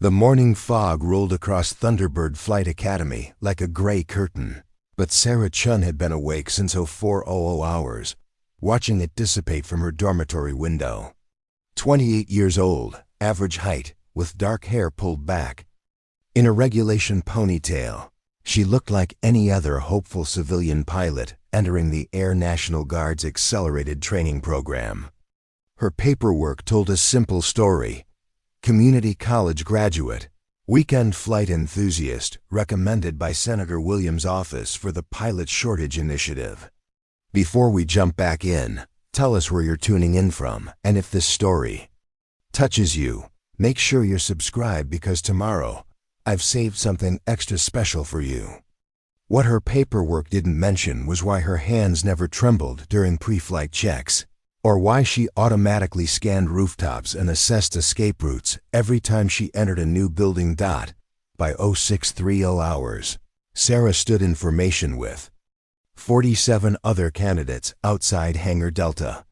The morning fog rolled across Thunderbird Flight Academy like a gray curtain, but Sarah Chun had been awake since 0400 hours, watching it dissipate from her dormitory window. 28 years old, average height, with dark hair pulled back. In a regulation ponytail, she looked like any other hopeful civilian pilot entering the Air National Guard's accelerated training program. Her paperwork told a simple story. Community college graduate, weekend flight enthusiast recommended by Senator Williams' office for the Pilot Shortage Initiative. Before we jump back in, tell us where you're tuning in from, and if this story touches you, make sure you're subscribed because tomorrow, I've saved something extra special for you. What her paperwork didn't mention was why her hands never trembled during pre-flight checks, or why she automatically scanned rooftops and assessed escape routes every time she entered a new building. By 0630 hours, Sarah stood in formation with 47 other candidates outside Hangar Delta.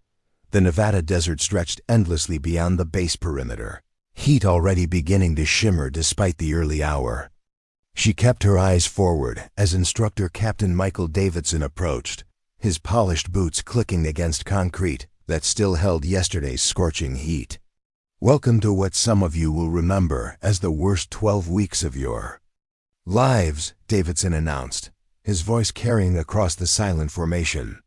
The Nevada desert stretched endlessly beyond the base perimeter, heat already beginning to shimmer despite the early hour. She kept her eyes forward as instructor Captain Michael Davidson approached, his polished boots clicking against concrete that still held yesterday's scorching heat. Welcome to what some of you will remember as the worst 12 weeks of your lives, Davidson announced, his voice carrying across the silent formation.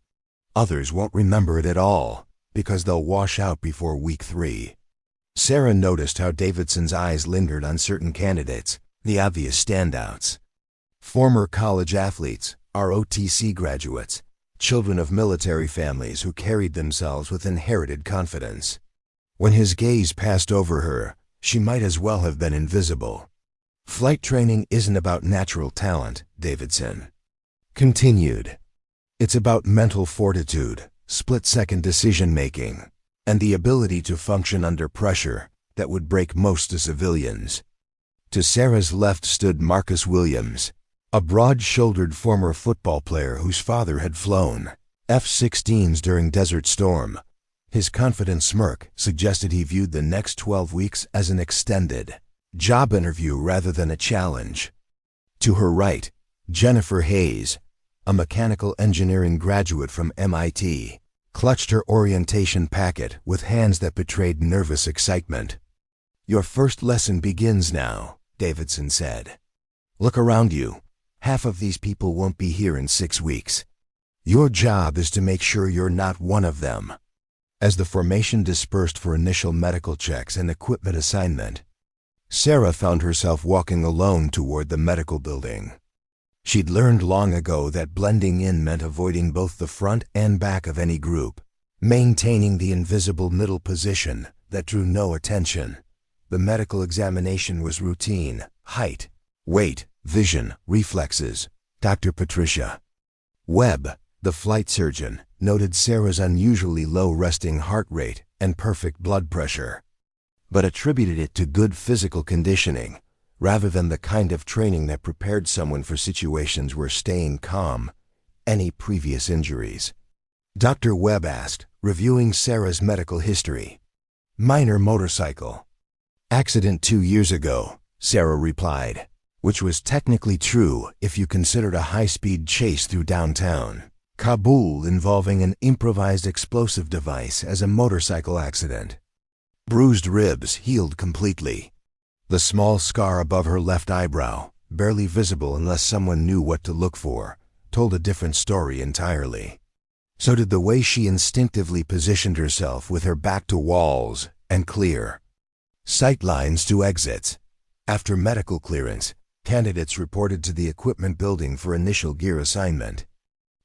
Others won't remember it at all, because they'll wash out before week 3. Sarah noticed how Davidson's eyes lingered on certain candidates, the obvious standouts. Former college athletes, ROTC graduates, children of military families who carried themselves with inherited confidence. When his gaze passed over her, she might as well have been invisible. Flight training isn't about natural talent, Davidson continued. It's about mental fortitude, split-second decision-making, and the ability to function under pressure that would break most civilians. To Sarah's left stood Marcus Williams, a broad-shouldered former football player whose father had flown F-16s during Desert Storm. His confident smirk suggested he viewed the next 12 weeks as an extended job interview rather than a challenge. To her right, Jennifer Hayes, a mechanical engineering graduate from MIT, clutched her orientation packet with hands that betrayed nervous excitement. "Your first lesson begins now," Davidson said. "Look around you. Half of these people won't be here in 6 weeks. Your job is to make sure you're not one of them." As the formation dispersed for initial medical checks and equipment assignment, Sarah found herself walking alone toward the medical building. She'd learned long ago that blending in meant avoiding both the front and back of any group, maintaining the invisible middle position that drew no attention. The medical examination was routine: height, weight, vision, reflexes. Dr. Patricia Webb, the flight surgeon, noted Sarah's unusually low resting heart rate and perfect blood pressure, but attributed it to good physical conditioning rather than the kind of training that prepared someone for situations where staying calm any previous injuries. Dr. Webb asked, reviewing Sarah's medical history. "Minor motorcycle accident 2 years ago," Sarah replied, which was technically true if you considered a high-speed chase through downtown Kabul involving an improvised explosive device as a motorcycle accident. Bruised ribs healed completely. The small scar above her left eyebrow, barely visible unless someone knew what to look for, told a different story entirely. So did the way she instinctively positioned herself with her back to walls and clear sight lines to exits. After medical clearance, candidates reported to the equipment building for initial gear assignment.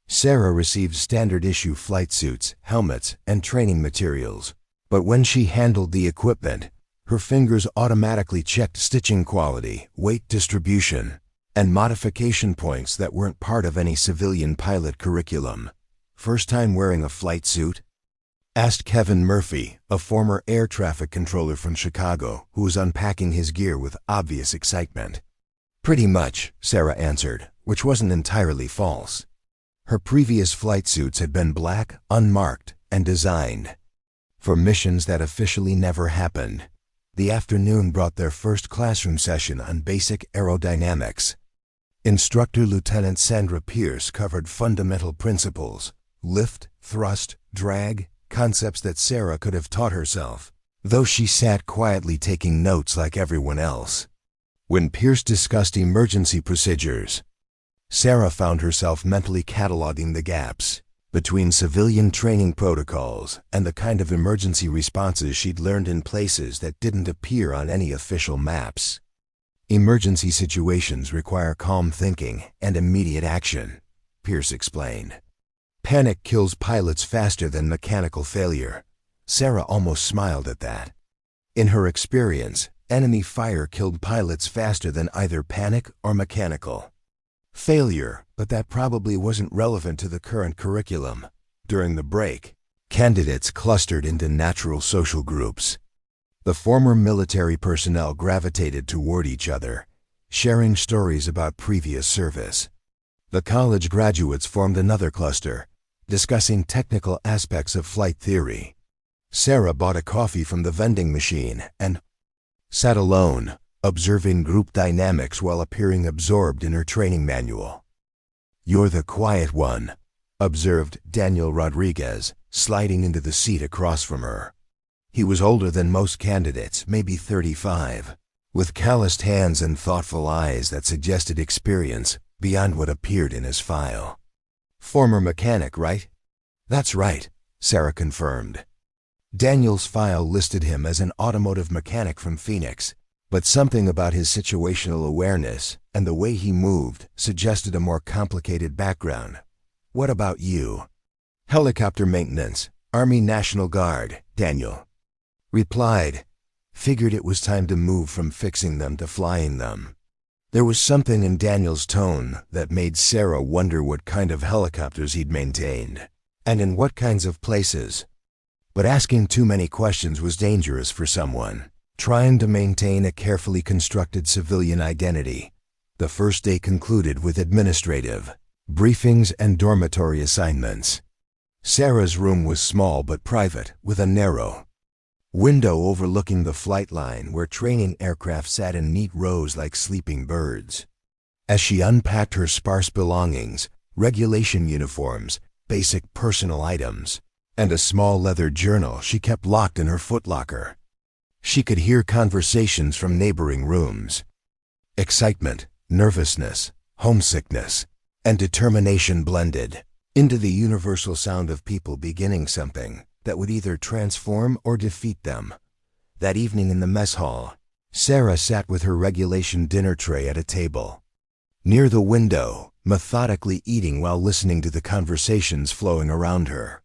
Sarah received standard-issue flight suits, helmets, and training materials, but when she handled the equipment, her fingers automatically checked stitching quality, weight distribution, and modification points that weren't part of any civilian pilot curriculum. "First time wearing a flight suit?" asked Kevin Murphy, a former air traffic controller from Chicago, who was unpacking his gear with obvious excitement. "Pretty much," Sarah answered, which wasn't entirely false. Her previous flight suits had been black, unmarked, and designed for missions that officially never happened. The afternoon brought their first classroom session on basic aerodynamics. Instructor Lieutenant Sandra Pierce covered fundamental principles, lift, thrust, drag, concepts that Sarah could have taught herself, though she sat quietly taking notes like everyone else. When Pierce discussed emergency procedures, Sarah found herself mentally cataloging the gaps between civilian training protocols and the kind of emergency responses she'd learned in places that didn't appear on any official maps. Emergency situations require calm thinking and immediate action, Pierce explained. Panic kills pilots faster than mechanical failure. Sarah almost smiled at that. In her experience, enemy fire killed pilots faster than either panic or mechanical failure, but that probably wasn't relevant to the current curriculum. During the break, candidates clustered into natural social groups. The former military personnel gravitated toward each other, sharing stories about previous service. The college graduates formed another cluster, discussing technical aspects of flight theory. Sarah bought a coffee from the vending machine and sat alone, observing group dynamics while appearing absorbed in her training manual. "You're the quiet one," observed Daniel Rodriguez, sliding into the seat across from her. He was older than most candidates, maybe 35, with calloused hands and thoughtful eyes that suggested experience beyond what appeared in his file. "Former mechanic, right?" "That's right," Sarah confirmed. Daniel's file listed him as an automotive mechanic from Phoenix, but something about his situational awareness and the way he moved suggested a more complicated background. "What about you?" "Helicopter maintenance, Army National Guard," Daniel replied. Figured it was time to move from fixing them to flying them. There was something in Daniel's tone that made Sarah wonder what kind of helicopters he'd maintained, and in what kinds of places. But asking too many questions was dangerous for someone trying to maintain a carefully constructed civilian identity. The first day concluded with administrative briefings and dormitory assignments. Sarah's room was small but private, with a narrow window overlooking the flight line where training aircraft sat in neat rows like sleeping birds. As she unpacked her sparse belongings, regulation uniforms, basic personal items, and a small leather journal she kept locked in her footlocker, she could hear conversations from neighboring rooms. Excitement, nervousness, homesickness, and determination blended into the universal sound of people beginning something that would either transform or defeat them. That evening in the mess hall, Sarah sat with her regulation dinner tray at a table near the window, methodically eating while listening to the conversations flowing around her.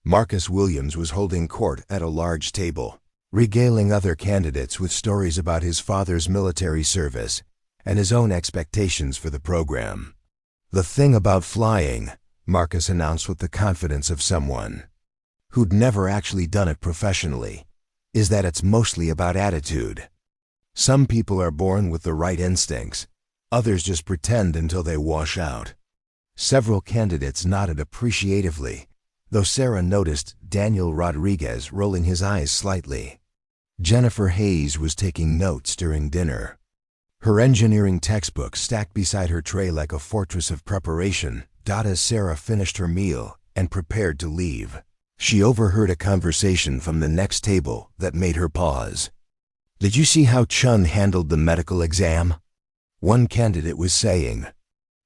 Marcus Williams was holding court at a large table, regaling other candidates with stories about his father's military service and his own expectations for the program. "The thing about flying," Marcus announced with the confidence of someone who'd never actually done it professionally, "is that it's mostly about attitude. Some people are born with the right instincts, others just pretend until they wash out." Several candidates nodded appreciatively, though Sarah noticed Daniel Rodriguez rolling his eyes slightly. Jennifer Hayes was taking notes during dinner. Her engineering textbook stacked beside her tray like a fortress of preparation, as Sarah finished her meal and prepared to leave. She overheard a conversation from the next table that made her pause. "Did you see how Chun handled the medical exam?" one candidate was saying.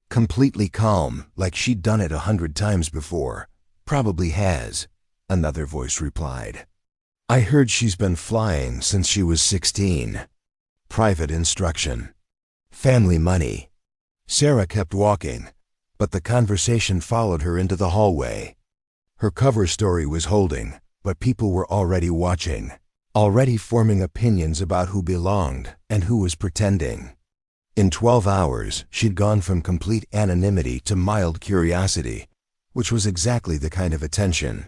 "Completely calm, like she'd done it 100 times before." "Probably has," another voice replied. "I heard she's been flying since she was 16. Private instruction. Family money." Sarah kept walking, but the conversation followed her into the hallway. Her cover story was holding, but people were already watching, already forming opinions about who belonged and who was pretending. In 12 hours, she'd gone from complete anonymity to mild curiosity, which was exactly the kind of attention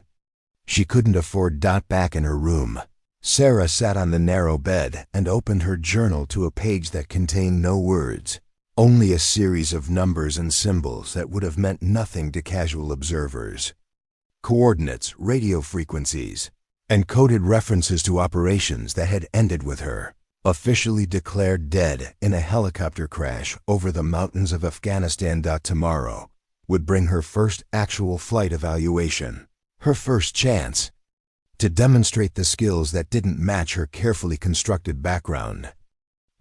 she couldn't afford. Back in her room, Sarah sat on the narrow bed and opened her journal to a page that contained no words, only a series of numbers and symbols that would have meant nothing to casual observers. Coordinates, radio frequencies, and coded references to operations that had ended with her officially declared dead in a helicopter crash over the mountains of Afghanistan. Tomorrow would bring her first actual flight evaluation, her first chance to demonstrate the skills that didn't match her carefully constructed background.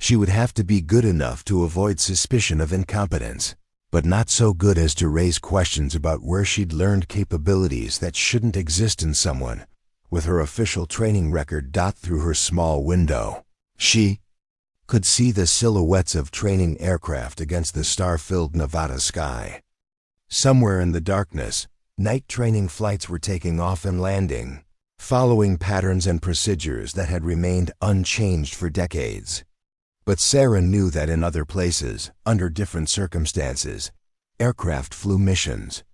She would have to be good enough to avoid suspicion of incompetence, but not so good as to raise questions about where she'd learned capabilities that shouldn't exist in someone with her official training record. Through her small window, she could see the silhouettes of training aircraft against the star-filled Nevada sky. Somewhere in the darkness, night training flights were taking off and landing, following patterns and procedures that had remained unchanged for decades. But Sarah knew that in other places, under different circumstances, aircraft flew missions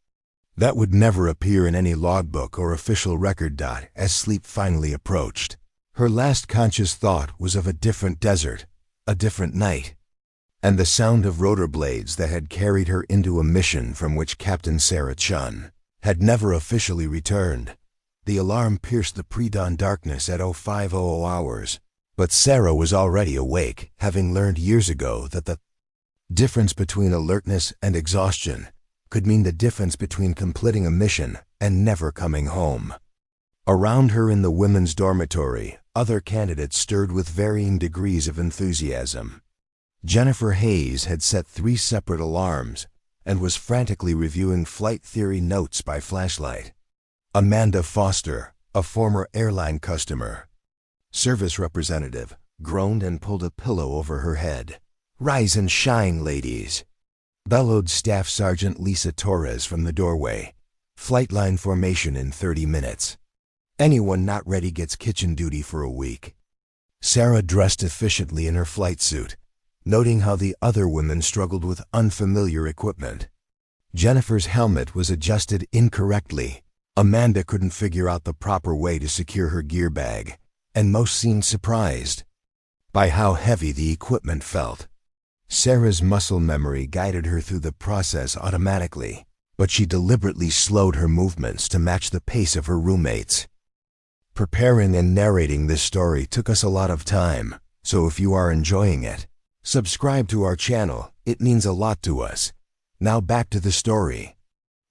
that would never appear in any logbook or official record. As sleep finally approached, her last conscious thought was of a different desert, a different night, and the sound of rotor blades that had carried her into a mission from which Captain Sarah Chun had never officially returned. The alarm pierced the pre-dawn darkness at 0500 hours. But Sarah was already awake, having learned years ago that the difference between alertness and exhaustion could mean the difference between completing a mission and never coming home. Around her in the women's dormitory, other candidates stirred with varying degrees of enthusiasm. Jennifer Hayes had set 3 separate alarms and was frantically reviewing flight theory notes by flashlight. Amanda Foster, a former airline customer, service representative, groaned and pulled a pillow over her head. "Rise and shine, ladies," bellowed Staff Sergeant Lisa Torres from the doorway. "Flight line formation in 30 minutes. Anyone not ready gets kitchen duty for a week." Sarah dressed efficiently in her flight suit, noting how the other women struggled with unfamiliar equipment. Jennifer's helmet was adjusted incorrectly. Amanda couldn't figure out the proper way to secure her gear bag, and most seemed surprised by how heavy the equipment felt. Sarah's muscle memory guided her through the process automatically, but she deliberately slowed her movements to match the pace of her roommates. Preparing and narrating this story took us a lot of time, so if you are enjoying it, subscribe to our channel. It means a lot to us. Now back to the story.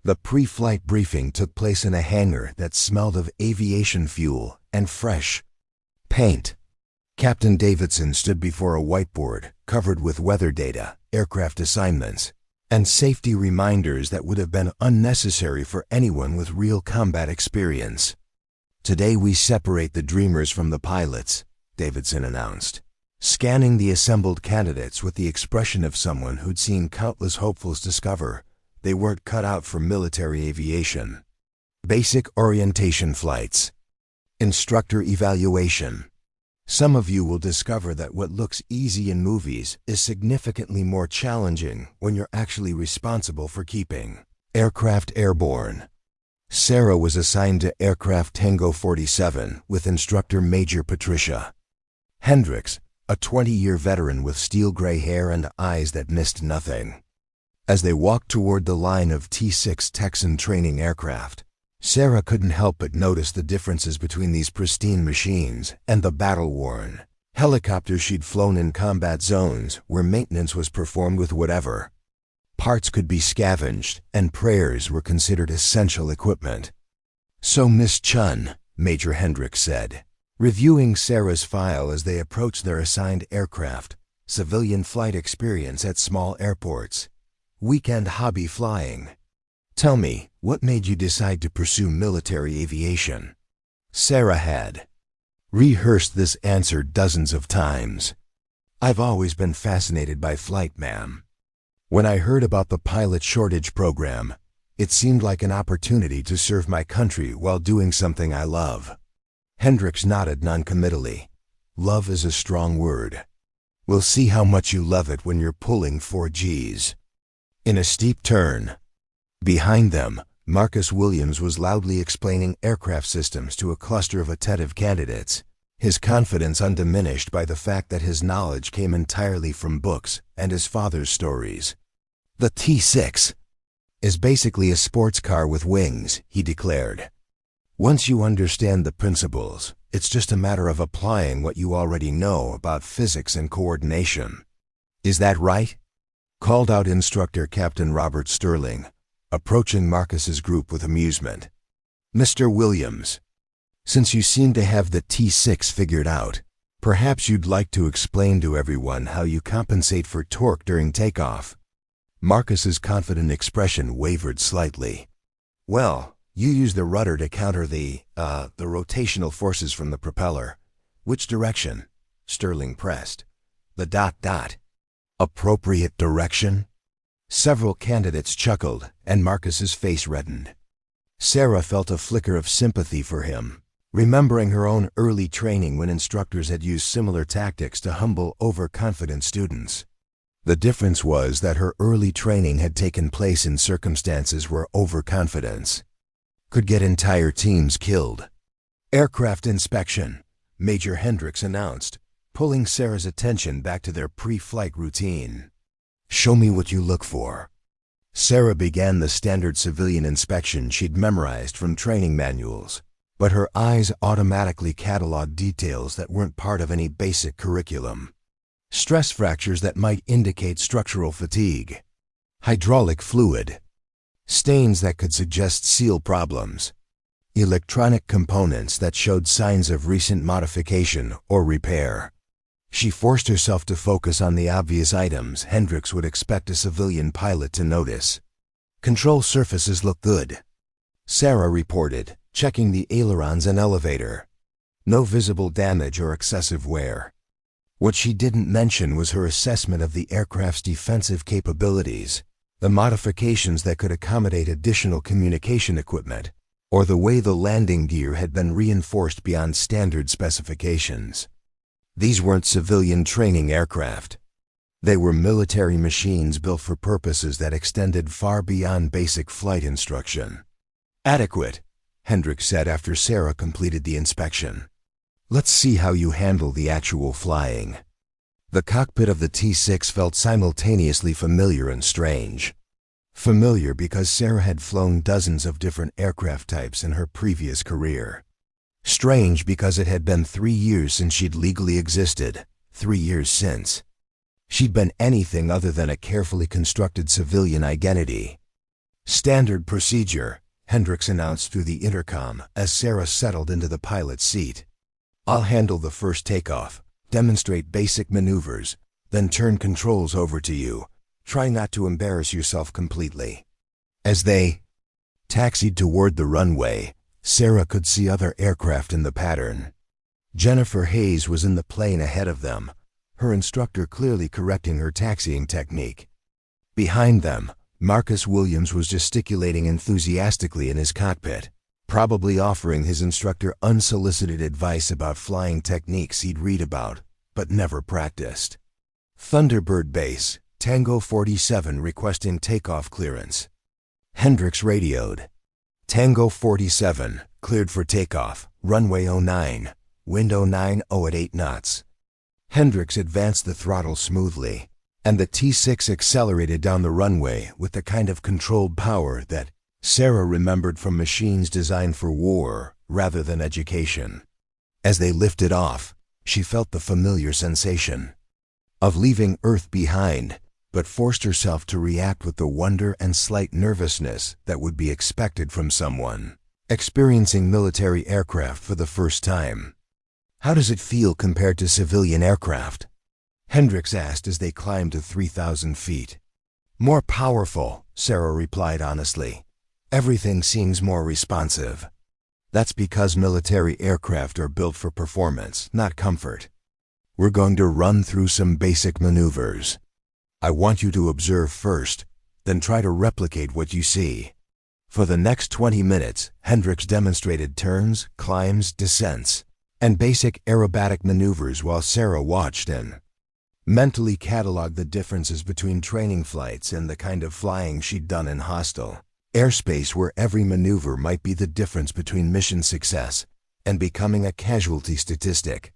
The pre-flight briefing took place in a hangar that smelled of aviation fuel and fresh paint. Captain Davidson stood before a whiteboard covered with weather data, aircraft assignments, and safety reminders that would have been unnecessary for anyone with real combat experience. "Today we separate the dreamers from the pilots," Davidson announced, scanning the assembled candidates with the expression of someone who'd seen countless hopefuls discover they weren't cut out for military aviation. "Basic orientation flights. Instructor evaluation. Some of you will discover that what looks easy in movies is significantly more challenging when you're actually responsible for keeping aircraft airborne." Sarah was assigned to Aircraft Tango 47 with instructor Major Patricia Hendricks, a 20-year veteran with steel gray hair and eyes that missed nothing. As they walked toward the line of T-6 Texan training aircraft, Sarah couldn't help but notice the differences between these pristine machines and the battle-worn helicopters she'd flown in combat zones where maintenance was performed with whatever parts could be scavenged and prayers were considered essential equipment. "So, Miss Chun," Major Hendricks said, reviewing Sarah's file as they approached their assigned aircraft, "civilian flight experience at small airports, weekend hobby flying. Tell me, what made you decide to pursue military aviation?" Sarah had rehearsed this answer dozens of times. "I've always been fascinated by flight, ma'am. When I heard about the pilot shortage program, it seemed like an opportunity to serve my country while doing something I love." Hendricks nodded noncommittally. "Love is a strong word. We'll see how much you love it when you're pulling 4Gs. In a steep turn behind them, Marcus Williams was loudly explaining aircraft systems to a cluster of attentive candidates, his confidence undiminished by the fact that his knowledge came entirely from books and his father's stories. "The T-6 is basically a sports car with wings," he declared. Once you understand the principles, it's just a matter of applying what you already know about physics and coordination. Is that right? Called out instructor Captain Robert Sterling, approaching Marcus's group with amusement. Mr. Williams, since you seem to have the T6 figured out, perhaps you'd like to explain to everyone how you compensate for torque during takeoff. Marcus's confident expression wavered slightly. Well, you use the rudder to counter the rotational forces from the propeller. Which direction? Sterling pressed. The ... Appropriate direction? Several candidates chuckled, and Marcus's face reddened. Sarah felt a flicker of sympathy for him, remembering her own early training when instructors had used similar tactics to humble overconfident students. The difference was that her early training had taken place in circumstances where overconfidence could get entire teams killed. Aircraft inspection, Major Hendricks announced, pulling Sarah's attention back to their pre-flight routine. Show me what you look for. Sarah began the standard civilian inspection she'd memorized from training manuals, but her eyes automatically cataloged details that weren't part of any basic curriculum. Stress fractures that might indicate structural fatigue, hydraulic fluid, stains that could suggest seal problems, electronic components that showed signs of recent modification or repair. She forced herself to focus on the obvious items Hendricks would expect a civilian pilot to notice. Control surfaces look good, Sarah reported, checking the ailerons and elevator. No visible damage or excessive wear. What she didn't mention was her assessment of the aircraft's defensive capabilities, the modifications that could accommodate additional communication equipment, or the way the landing gear had been reinforced beyond standard specifications. These weren't civilian training aircraft. They were military machines built for purposes that extended far beyond basic flight instruction. Adequate, Hendricks said after Sarah completed the inspection. Let's see how you handle the actual flying. The cockpit of the T6 felt simultaneously familiar and strange. Familiar because Sarah had flown dozens of different aircraft types in her previous career. Strange because it had been 3 years since she'd legally existed, 3 years since she'd been anything other than a carefully constructed civilian identity. Standard procedure, Hendricks announced through the intercom as Sarah settled into the pilot's seat. I'll handle the first takeoff, demonstrate basic maneuvers, then turn controls over to you. Try not to embarrass yourself completely. As they taxied toward the runway, Sarah could see other aircraft in the pattern. Jennifer Hayes was in the plane ahead of them, her instructor clearly correcting her taxiing technique. Behind them, Marcus Williams was gesticulating enthusiastically in his cockpit, probably offering his instructor unsolicited advice about flying techniques he'd read about, but never practiced. Thunderbird Base, Tango 47 requesting takeoff clearance. Hendricks radioed. Tango 47, cleared for takeoff, runway 09, wind 90 at 8 knots. Hendricks advanced the throttle smoothly, and the T6 accelerated down the runway with the kind of controlled power that Sarah remembered from machines designed for war rather than education. As they lifted off, she felt the familiar sensation of leaving Earth behind, but forced herself to react with the wonder and slight nervousness that would be expected from someone experiencing military aircraft for the first time. How does it feel compared to civilian aircraft? Hendricks asked as they climbed to 3,000 feet. More powerful, Sarah replied honestly. Everything seems more responsive. That's because military aircraft are built for performance, not comfort. We're going to run through some basic maneuvers. I want you to observe first, then try to replicate what you see. For the next 20 minutes, Hendricks demonstrated turns, climbs, descents, and basic aerobatic maneuvers while Sarah watched and mentally cataloged the differences between training flights and the kind of flying she'd done in hostile airspace where every maneuver might be the difference between mission success and becoming a casualty statistic.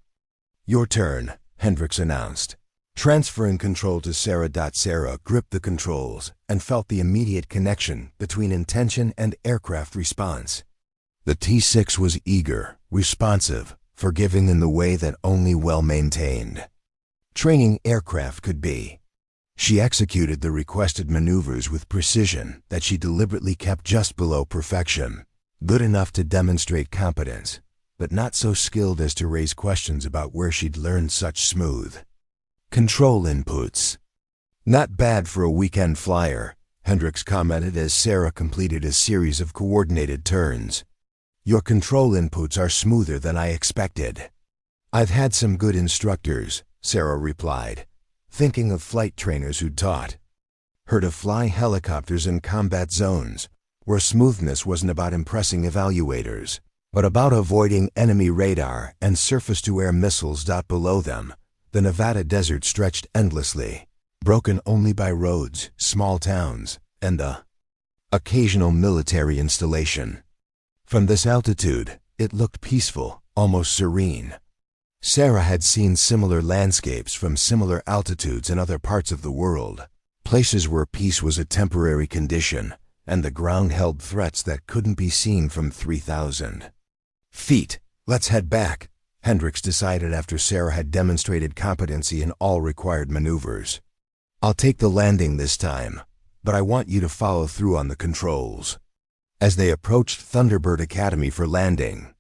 Your turn, Hendricks announced. Transferring control to Sarah. Sarah gripped the controls and felt the immediate connection between intention and aircraft response. The T-6 was eager, responsive, forgiving in the way that only well-maintained training aircraft could be. She executed the requested maneuvers with precision that she deliberately kept just below perfection, good enough to demonstrate competence, but not so skilled as to raise questions about where she'd learned such smooth control inputs. Not bad for a weekend flyer, Hendricks commented as Sarah completed a series of coordinated turns. Your control inputs are smoother than I expected. I've had some good instructors, Sarah replied, thinking of flight trainers who'd taught her to fly helicopters in combat zones, where smoothness wasn't about impressing evaluators, but about avoiding enemy radar and surface-to-air missiles. Below them, the Nevada desert stretched endlessly, broken only by roads, small towns, and the occasional military installation. From this altitude, it looked peaceful, almost serene. Sarah had seen similar landscapes from similar altitudes in other parts of the world, places where peace was a temporary condition, and the ground held threats that couldn't be seen from 3,000 feet. Let's head back, Hendricks decided after Sarah had demonstrated competency in all required maneuvers. I'll take the landing this time, but I want you to follow through on the controls. As they approached Thunderbird Academy for landing,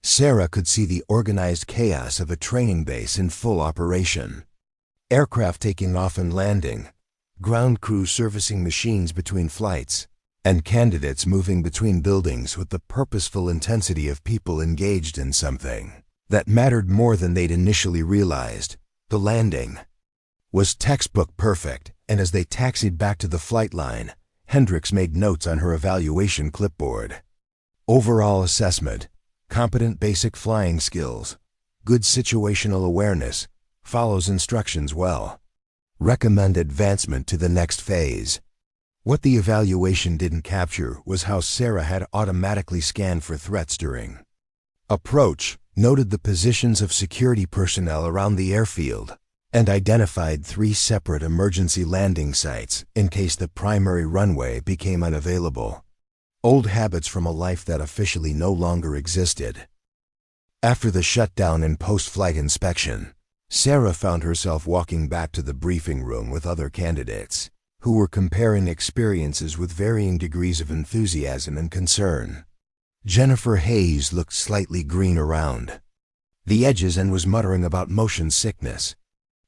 Sarah could see the organized chaos of a training base in full operation. Aircraft taking off and landing, ground crews servicing machines between flights, and candidates moving between buildings with the purposeful intensity of people engaged in something that mattered more than they'd initially realized. The landing was textbook perfect, and as they taxied back to the flight line, Hendricks made notes on her evaluation clipboard. Overall assessment, competent basic flying skills, good situational awareness, follows instructions well. Recommend advancement to the next phase. What the evaluation didn't capture was how Sarah had automatically scanned for threats during approach, noted the positions of security personnel around the airfield, and identified 3 separate emergency landing sites in case the primary runway became unavailable. Old habits from a life that officially no longer existed. After the shutdown and post-flight inspection, Sarah found herself walking back to the briefing room with other candidates, who were comparing experiences with varying degrees of enthusiasm and concern. Jennifer Hayes looked slightly green around the edges and was muttering about motion sickness.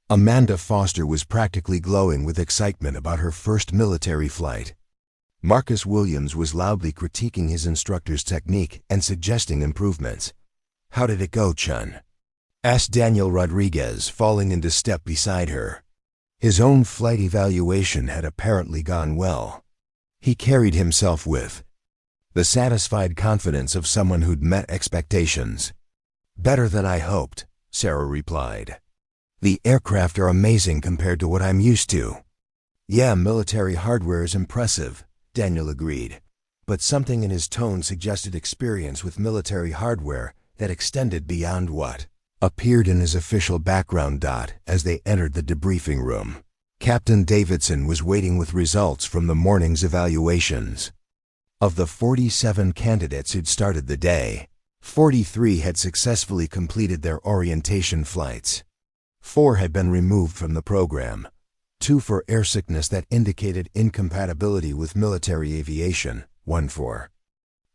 Amanda Foster was practically glowing with excitement about her first military flight. Marcus Williams was loudly critiquing his instructor's technique and suggesting improvements. "How did it go, Chun?" asked Daniel Rodriguez, falling into step beside her. His own flight evaluation had apparently gone well. He carried himself with the satisfied confidence of someone who'd met expectations. "Better than I hoped," Sarah replied. "The aircraft are amazing compared to what I'm used to." "Yeah, military hardware is impressive," Daniel agreed, but something in his tone suggested experience with military hardware that extended beyond what appeared in his official background. As they entered the debriefing room, Captain Davidson was waiting with results from the morning's evaluations. Of the 47 candidates who'd started the day, 43 had successfully completed their orientation flights. 4 had been removed from the program, 2 for airsickness that indicated incompatibility with military aviation, 1 for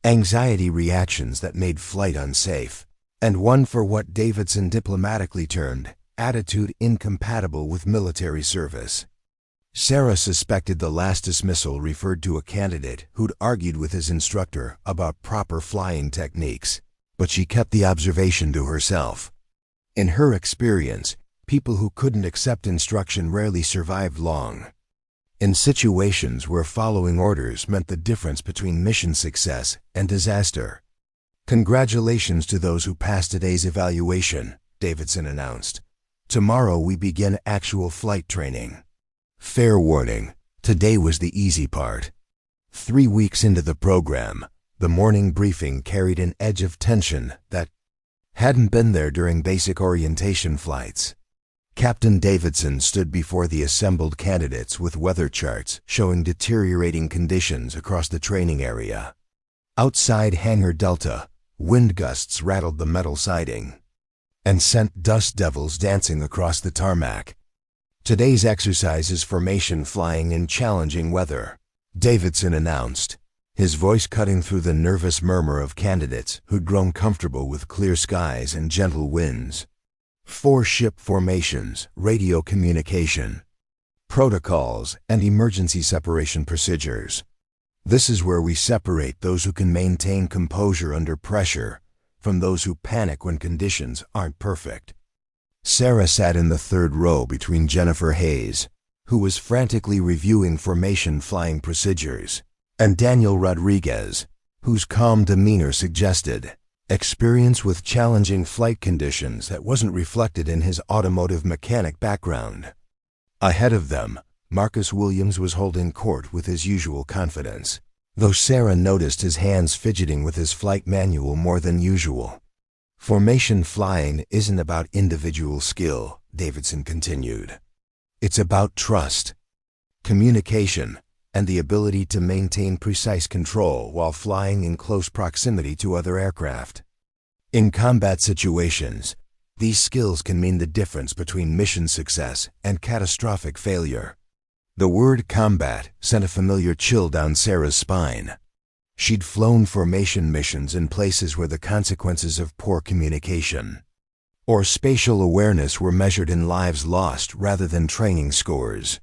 anxiety reactions that made flight unsafe, and 1 for what Davidson diplomatically termed attitude incompatible with military service. Sarah suspected the last dismissal referred to a candidate who'd argued with his instructor about proper flying techniques, but she kept the observation to herself. In her experience, people who couldn't accept instruction rarely survived long. In situations where following orders meant the difference between mission success and disaster. "Congratulations to those who passed today's evaluation," Davidson announced. "Tomorrow we begin actual flight training. Fair warning, today was the easy part." 3 weeks into the program, the morning briefing carried an edge of tension that hadn't been there during basic orientation flights. Captain Davidson stood before the assembled candidates with weather charts showing deteriorating conditions across the training area. Outside Hangar Delta, wind gusts rattled the metal siding and sent dust devils dancing across the tarmac. "Today's exercise is formation flying in challenging weather," Davidson announced, his voice cutting through the nervous murmur of candidates who'd grown comfortable with clear skies and gentle winds. 4 ship formations, radio communication, protocols, and emergency separation procedures. This is where we separate those who can maintain composure under pressure from those who panic when conditions aren't perfect. Sarah sat in the third row between Jennifer Hayes, who was frantically reviewing formation flying procedures, and Daniel Rodriguez, whose calm demeanor suggested experience with challenging flight conditions that wasn't reflected in his automotive mechanic background. Ahead of them, Marcus Williams was holding court with his usual confidence, though Sarah noticed his hands fidgeting with his flight manual more than usual. "Formation flying isn't about individual skill," Davidson continued. "It's about trust, communication, and the ability to maintain precise control while flying in close proximity to other aircraft. In combat situations, these skills can mean the difference between mission success and catastrophic failure." The word combat sent a familiar chill down Sarah's spine. She'd flown formation missions in places where the consequences of poor communication or spatial awareness were measured in lives lost rather than training scores.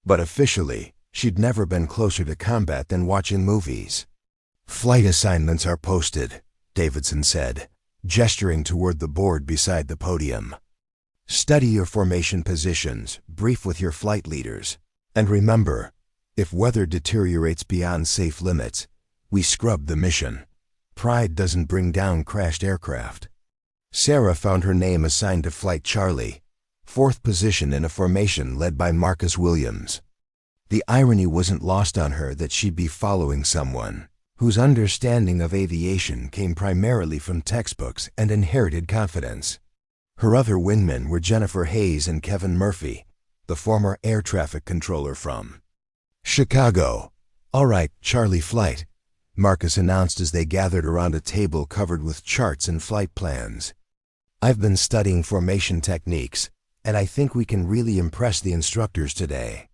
But officially, she'd never been closer to combat than watching movies. "Flight assignments are posted," Davidson said, gesturing toward the board beside the podium. "Study your formation positions, brief with your flight leaders, and remember, if weather deteriorates beyond safe limits, we scrub the mission. Pride doesn't bring down crashed aircraft." Sarah found her name assigned to Flight Charlie, 4th position in a formation led by Marcus Williams. The irony wasn't lost on her that she'd be following someone whose understanding of aviation came primarily from textbooks and inherited confidence. Her other wingmen were Jennifer Hayes and Kevin Murphy, the former air traffic controller from Chicago. "All right, Charlie Flight," Marcus announced as they gathered around a table covered with charts and flight plans. "I've been studying formation techniques, and I think we can really impress the instructors today.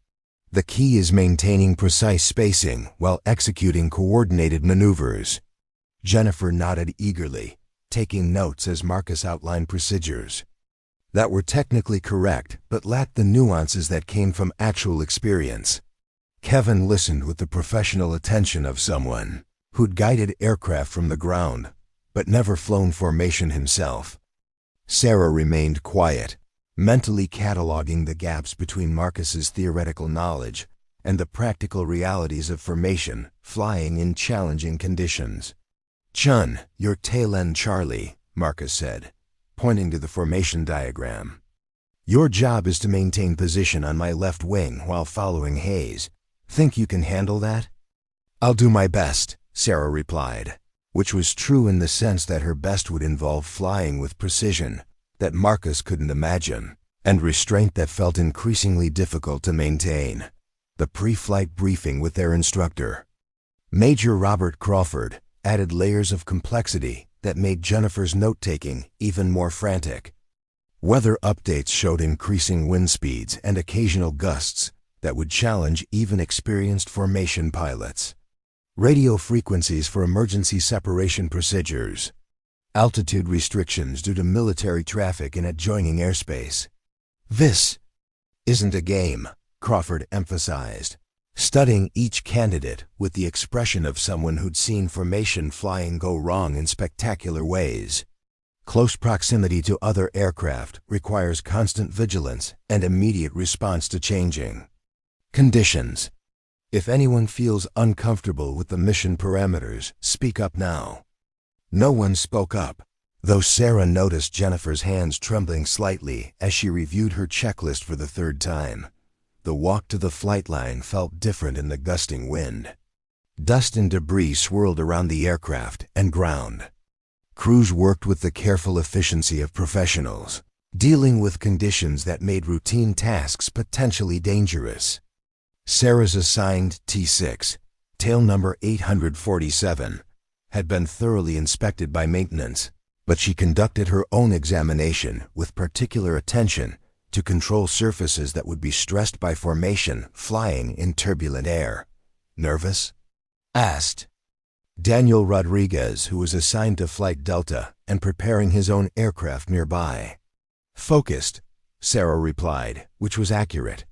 The key is maintaining precise spacing while executing coordinated maneuvers." Jennifer nodded eagerly, taking notes as Marcus outlined procedures that were technically correct but lacked the nuances that came from actual experience. Kevin listened with the professional attention of someone who'd guided aircraft from the ground but never flown formation himself. Sarah remained quiet, mentally cataloging the gaps between Marcus's theoretical knowledge and the practical realities of formation flying in challenging conditions. "Chun, you're tail end Charlie," Marcus said, pointing to the formation diagram. "Your job is to maintain position on my left wing while following Hayes. Think you can handle that?" "I'll do my best," Sarah replied, which was true in the sense that her best would involve flying with precision that Marcus couldn't imagine, and restraint that felt increasingly difficult to maintain. The pre-flight briefing with their instructor, Major Robert Crawford, added layers of complexity that made Jennifer's note-taking even more frantic. Weather updates showed increasing wind speeds and occasional gusts that would challenge even experienced formation pilots. Radio frequencies for emergency separation procedures. Altitude restrictions due to military traffic in adjoining airspace. "This isn't a game," Crawford emphasized, studying each candidate with the expression of someone who'd seen formation flying go wrong in spectacular ways. Close proximity to other aircraft requires constant vigilance and immediate response to changing conditions. If anyone feels uncomfortable with the mission parameters, speak up now. No one spoke up, though Sarah noticed Jennifer's hands trembling slightly as she reviewed her checklist for the 3rd time. The walk to the flight line felt different in the gusting wind. Dust and debris swirled around the aircraft and ground. Crews worked with the careful efficiency of professionals, dealing with conditions that made routine tasks potentially dangerous. Sarah's assigned T6, tail number 847, had been thoroughly inspected by maintenance, but she conducted her own examination with particular attention to control surfaces that would be stressed by formation flying in turbulent air. "Nervous?" asked Daniel Rodriguez, who was assigned to Flight Delta and preparing his own aircraft nearby. "Focused," Sarah replied, which was accurate.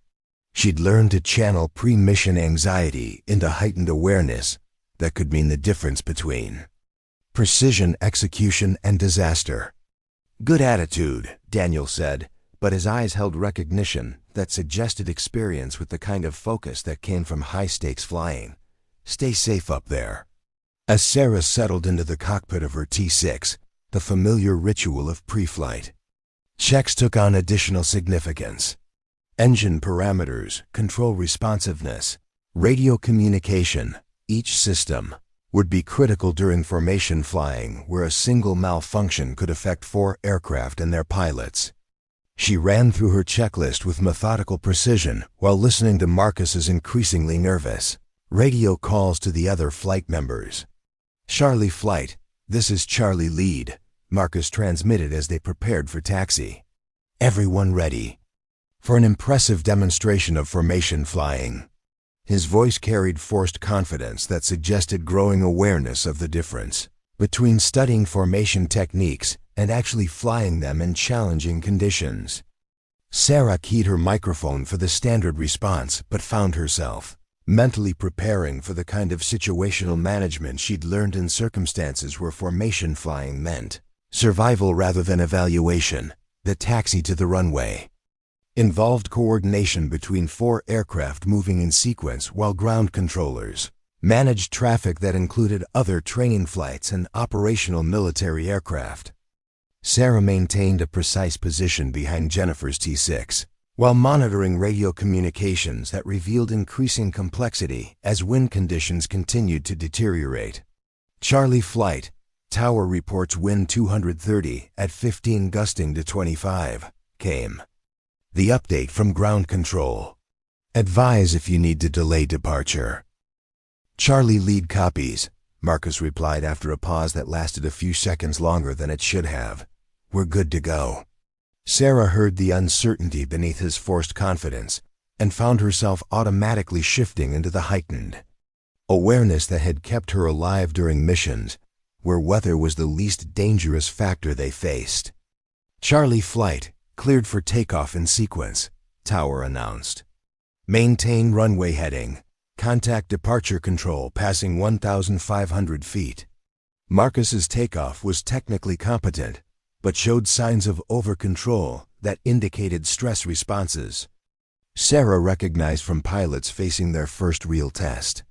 She'd learned to channel pre-mission anxiety into heightened awareness that could mean the difference between precision execution and disaster. "Good attitude," Daniel said, but his eyes held recognition that suggested experience with the kind of focus that came from high-stakes flying. "Stay safe up there." As Sarah settled into the cockpit of her T-6, the familiar ritual of pre-flight checks took on additional significance. Engine parameters, control responsiveness, radio communication, each system would be critical during formation flying where a single malfunction could affect 4 aircraft and their pilots. She ran through her checklist with methodical precision while listening to Marcus's increasingly nervous radio calls to the other flight members. "Charlie Flight, this is Charlie Lead," Marcus transmitted as they prepared for taxi. "Everyone ready for an impressive demonstration of formation flying." His voice carried forced confidence that suggested growing awareness of the difference between studying formation techniques and actually flying them in challenging conditions. Sarah keyed her microphone for the standard response, but found herself mentally preparing for the kind of situational management she'd learned in circumstances where formation flying meant survival rather than evaluation. The taxi to the runway involved coordination between 4 aircraft moving in sequence while ground controllers managed traffic that included other training flights and operational military aircraft. Sarah maintained a precise position behind Jennifer's T-6, while monitoring radio communications that revealed increasing complexity as wind conditions continued to deteriorate. "Charlie Flight, tower reports wind 230 at 15 gusting to 25, came the update from ground control. Advise if you need to delay departure." "Charlie Lead copies," Marcus replied after a pause that lasted a few seconds longer than it should have. "We're good to go." Sarah heard the uncertainty beneath his forced confidence and found herself automatically shifting into the heightened awareness that had kept her alive during missions where weather was the least dangerous factor they faced. "Charlie Flight, cleared for takeoff in sequence," tower announced. "Maintain runway heading. Contact departure control passing 1,500 feet. Marcus's takeoff was technically competent, but showed signs of over-control that indicated stress responses. Sarah recognized from pilots facing their first real test.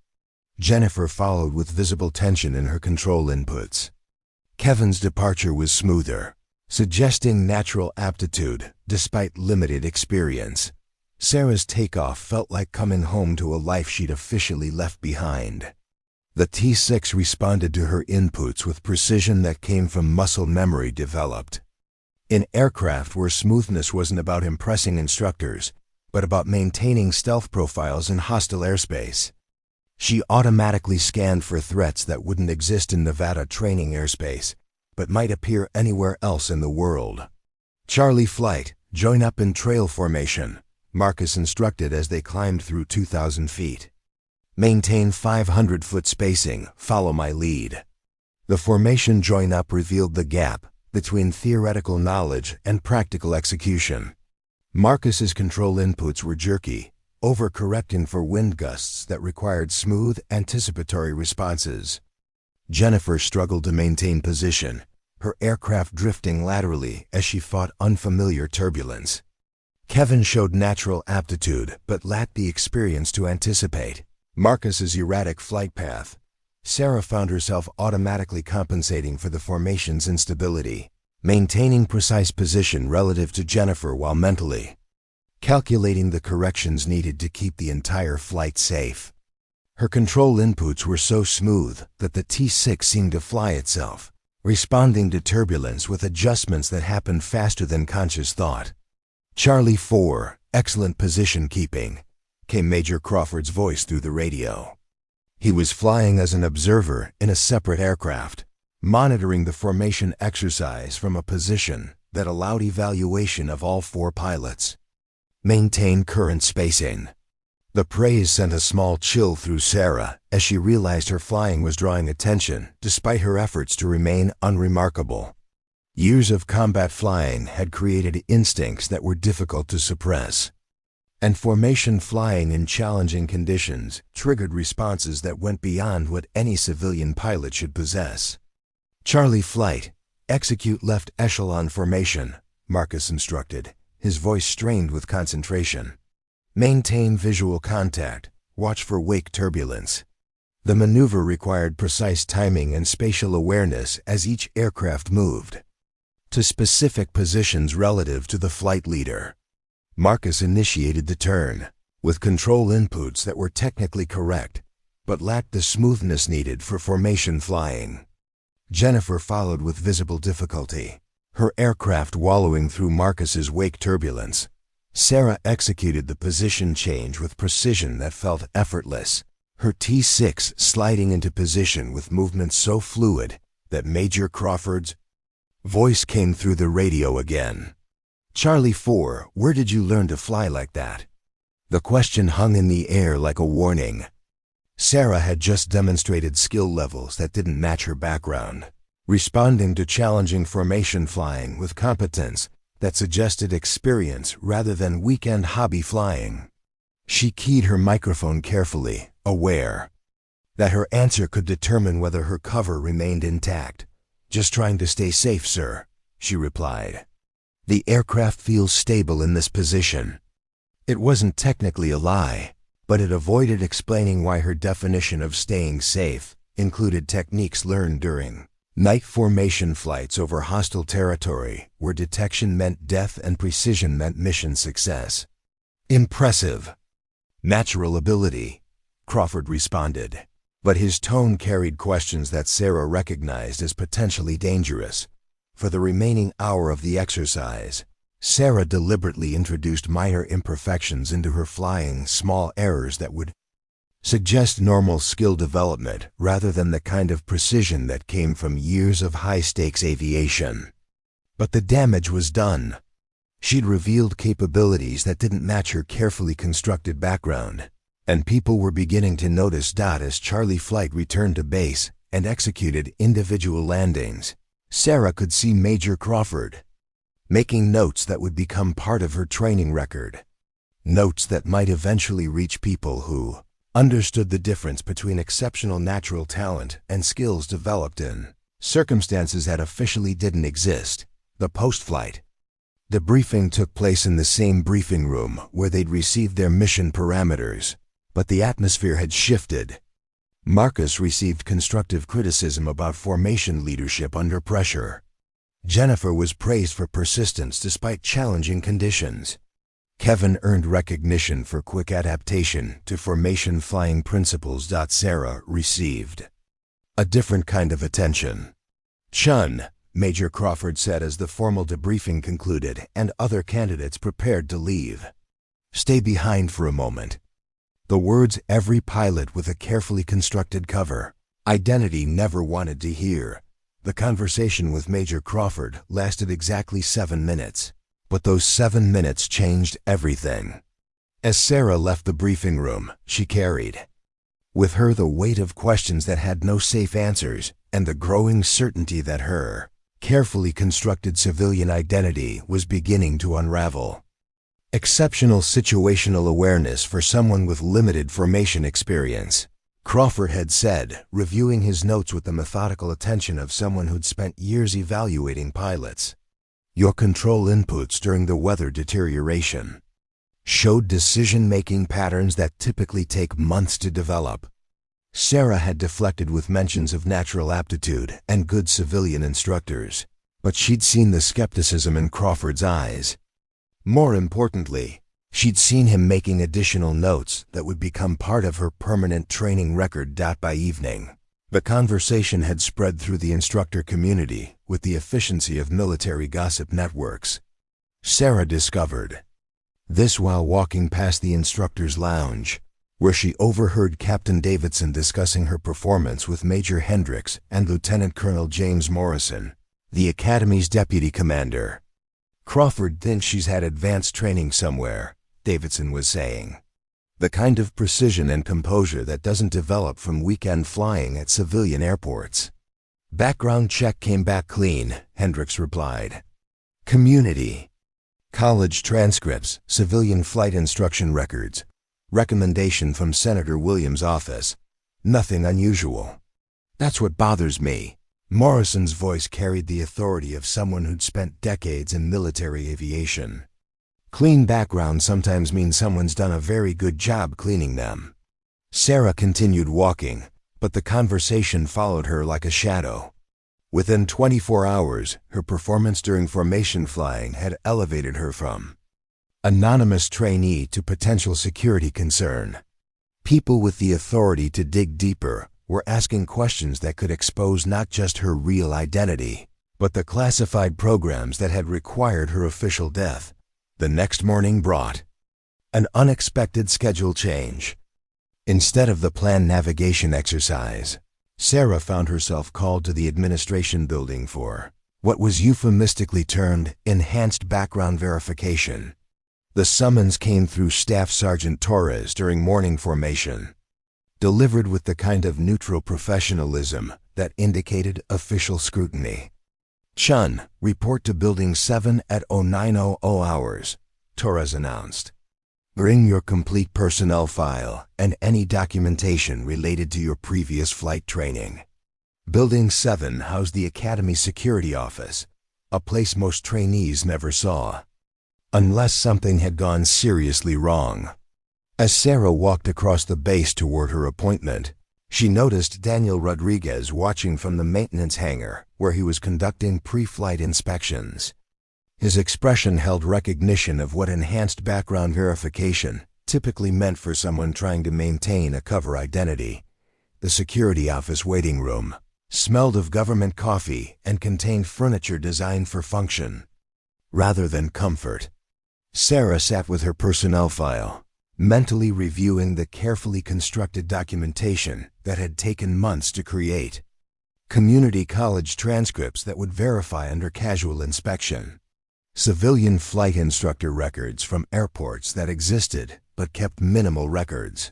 Jennifer followed with visible tension in her control inputs. Kevin's departure was smoother, suggesting natural aptitude despite limited experience. Sarah's takeoff felt like coming home to a life she'd officially left behind. The T-6 responded to her inputs with precision that came from muscle memory developed in aircraft where smoothness wasn't about impressing instructors, but about maintaining stealth profiles in hostile airspace. She automatically scanned for threats that wouldn't exist in Nevada training airspace, but might appear anywhere else in the world. "Charlie Flight, join up in trail formation," Marcus instructed as they climbed through 2,000 feet. "Maintain 500-foot spacing, follow my lead." The formation join-up revealed the gap between theoretical knowledge and practical execution. Marcus's control inputs were jerky, overcorrecting for wind gusts that required smooth, anticipatory responses. Jennifer struggled to maintain position, her aircraft drifting laterally as she fought unfamiliar turbulence. Kevin showed natural aptitude but lacked the experience to anticipate Marcus's erratic flight path. Sarah found herself automatically compensating for the formation's instability, maintaining precise position relative to Jennifer while mentally calculating the corrections needed to keep the entire flight safe. Her control inputs were so smooth that the T-6 seemed to fly itself, responding to turbulence with adjustments that happened faster than conscious thought. "Charlie 4, excellent position keeping," came Major Crawford's voice through the radio. He was flying as an observer in a separate aircraft, monitoring the formation exercise from a position that allowed evaluation of all 4 pilots. Maintain current spacing. The praise sent a small chill through Sarah as she realized her flying was drawing attention despite her efforts to remain unremarkable. Years of combat flying had created instincts that were difficult to suppress, and formation flying in challenging conditions triggered responses that went beyond what any civilian pilot should possess. "Charlie Flight, execute left echelon formation," Marcus instructed, his voice strained with concentration. "Maintain visual contact. Watch for wake turbulence." The maneuver required precise timing and spatial awareness as each aircraft moved to specific positions relative to the flight leader. Marcus initiated the turn, with control inputs that were technically correct, but lacked the smoothness needed for formation flying. Jennifer followed with visible difficulty, her aircraft wallowing through Marcus's wake turbulence. Sarah executed the position change with precision that felt effortless, her T6 sliding into position with movements so fluid that Major Crawford's voice came through the radio again. "Charlie 4, where did you learn to fly like that?" The question hung in the air like a warning. Sarah had just demonstrated skill levels that didn't match her background, responding to challenging formation flying with competence that suggested experience rather than weekend hobby flying. She keyed her microphone carefully, aware that her answer could determine whether her cover remained intact. "Just trying to stay safe, sir," she replied. "The aircraft feels stable in this position." It wasn't technically a lie, but it avoided explaining why her definition of staying safe included techniques learned during night formation flights over hostile territory, where detection meant death and precision meant mission success. "Impressive. Natural ability," Crawford responded, but his tone carried questions that Sarah recognized as potentially dangerous. For the remaining hour of the exercise, Sarah deliberately introduced minor imperfections into her flying, small errors that would suggest normal skill development rather than the kind of precision that came from years of high-stakes aviation. But the damage was done. She'd revealed capabilities that didn't match her carefully constructed background, and people were beginning to notice as Charlie Flight returned to base and executed individual landings. Sarah could see Major Crawford making notes that would become part of her training record, notes that might eventually reach people who understood the difference between exceptional natural talent and skills developed in circumstances that officially didn't exist. The post-flight debriefing took place in the same briefing room where they'd received their mission parameters, but the atmosphere had shifted. Marcus received constructive criticism about formation leadership under pressure. Jennifer was praised for persistence despite challenging conditions. Kevin earned recognition for quick adaptation to formation flying principles. Sarah received a different kind of attention. "Chun," Major Crawford said as the formal debriefing concluded and other candidates prepared to leave. "Stay behind for a moment." The words every pilot with a carefully constructed cover identity never wanted to hear. The conversation with Major Crawford lasted exactly 7 minutes, but those 7 minutes changed everything. As Sarah left the briefing room, she carried with her the weight of questions that had no safe answers and the growing certainty that her carefully constructed civilian identity was beginning to unravel. Exceptional situational awareness for someone with limited formation experience, Crawford had said, reviewing his notes with the methodical attention of someone who'd spent years evaluating pilots. "Your control inputs during the weather deterioration showed decision-making patterns that typically take months to develop." Sarah had deflected with mentions of natural aptitude and good civilian instructors, but she'd seen the skepticism in Crawford's eyes. More importantly, she'd seen him making additional notes that would become part of her permanent training record. By evening, the conversation had spread through the instructor community with the efficiency of military gossip networks. Sarah discovered this while walking past the instructor's lounge. where she overheard Captain Davidson discussing her performance with Major Hendricks and Lieutenant Colonel James Morrison, the Academy's deputy commander. "Crawford thinks she's had advanced training somewhere," Davidson was saying. "The kind of precision and composure that doesn't develop from weekend flying at civilian airports." "Background check came back clean," Hendricks replied. "Community. College transcripts, civilian flight instruction records, recommendation from Senator Williams' office. Nothing unusual." "That's what bothers me." Morrison's voice carried the authority of someone who'd spent decades in military aviation. "Clean background sometimes means someone's done a very good job cleaning them." Sarah continued walking, but the conversation followed her like a shadow. Within 24 hours, her performance during formation flying had elevated her from anonymous trainee to potential security concern. People with the authority to dig deeper were asking questions that could expose not just her real identity, but the classified programs that had required her official death. The next morning brought an unexpected schedule change. Instead of the planned navigation exercise, Sarah found herself called to the administration building for what was euphemistically termed enhanced background verification. The summons came through Staff Sergeant Torres during morning formation, delivered with the kind of neutral professionalism that indicated official scrutiny. "Chun, report to Building 7 at 0900 hours, Torres announced. "Bring your complete personnel file and any documentation related to your previous flight training." Building 7 housed the Academy Security Office, a place most trainees never saw, unless something had gone seriously wrong. As Sarah walked across the base toward her appointment, she noticed Daniel Rodriguez watching from the maintenance hangar where he was conducting pre-flight inspections. His expression held recognition of what enhanced background verification typically meant for someone trying to maintain a cover identity. The security office waiting room smelled of government coffee and contained furniture designed for function rather than comfort. Sarah sat with her personnel file, mentally reviewing the carefully constructed documentation that had taken months to create. Community college transcripts that would verify under casual inspection. Civilian flight instructor records from airports that existed but kept minimal records.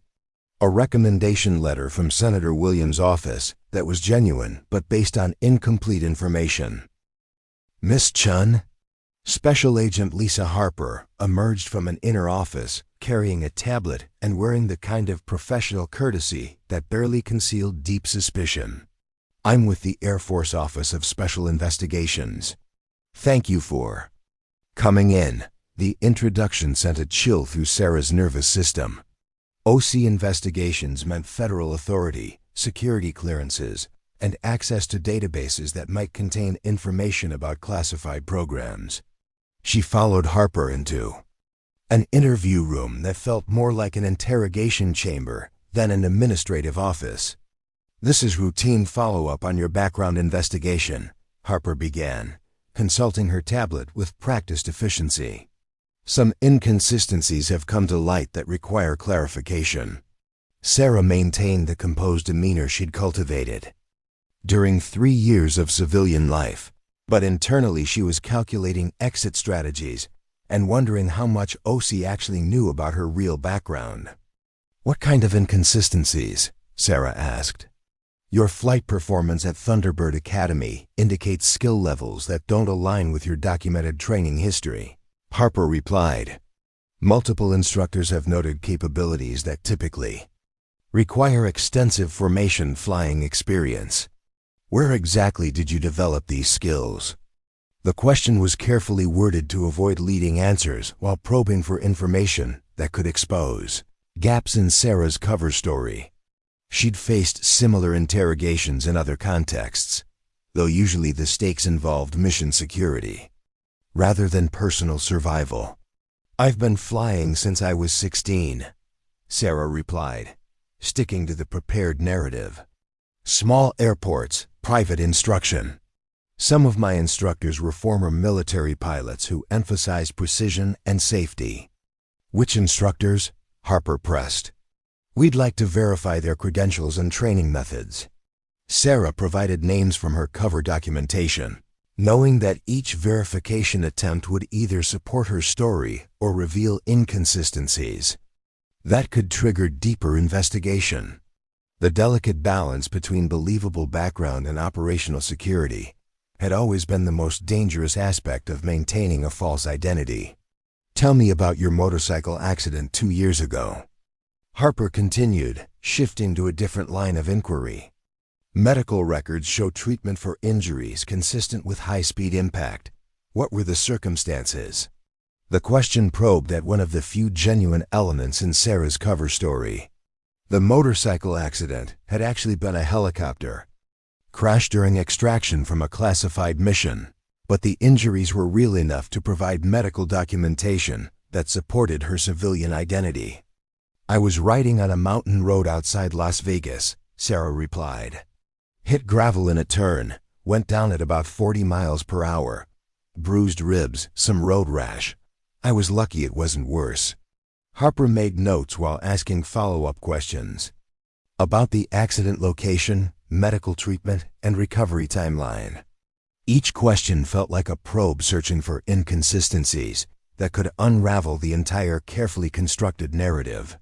A recommendation letter from Senator Williams' office that was genuine but based on incomplete information. "Miss Chun?" Special Agent Lisa Harper emerged from an inner office carrying a tablet and wearing the kind of professional courtesy that barely concealed deep suspicion. "I'm with the Air Force Office of Special Investigations. Thank you for coming in." The introduction sent a chill through Sarah's nervous system. OC investigations meant federal authority, security clearances, and access to databases that might contain information about classified programs. She followed Harper into an interview room that felt more like an interrogation chamber than an administrative office. "This is routine follow-up on your background investigation," Harper began, consulting her tablet with practiced efficiency. "Some inconsistencies have come to light that require clarification." Sarah maintained the composed demeanor she'd cultivated during 3 years of civilian life, but internally she was calculating exit strategies and wondering how much OC actually knew about her real background. "What kind of inconsistencies?" Sarah asked. "Your flight performance at Thunderbird Academy indicates skill levels that don't align with your documented training history," Harper replied. "Multiple instructors have noted capabilities that typically require extensive formation flying experience. Where exactly did you develop these skills?" The question was carefully worded to avoid leading answers while probing for information that could expose gaps in Sarah's cover story. She'd faced similar interrogations in other contexts, though usually the stakes involved mission security rather than personal survival. "I've been flying since I was 16, Sarah replied, sticking to the prepared narrative. "Small airports, private instruction. Some of my instructors were former military pilots who emphasized precision and safety." "Which instructors?" Harper pressed. We'd like to verify their credentials and training methods. Sarah provided names from her cover documentation, knowing that each verification attempt would either support her story or reveal inconsistencies that could trigger deeper investigation. The delicate balance between believable background and operational security had always been the most dangerous aspect of maintaining a false identity. Tell me about your motorcycle accident 2 years ago. Harper continued, shifting to a different line of inquiry. Medical records show treatment for injuries consistent with high-speed impact. What were the circumstances? The question probed at one of the few genuine elements in Sarah's cover story. The motorcycle accident had actually been a helicopter crash during extraction from a classified mission, but the injuries were real enough to provide medical documentation that supported her civilian identity. I was riding on a mountain road outside Las Vegas, Sarah replied. Hit gravel in a turn, went down at about 40 miles per hour. Bruised ribs, some road rash. I was lucky it wasn't worse. Harper made notes while asking follow-up questions about the accident location, medical treatment, and recovery timeline. Each question felt like a probe searching for inconsistencies that could unravel the entire carefully constructed narrative.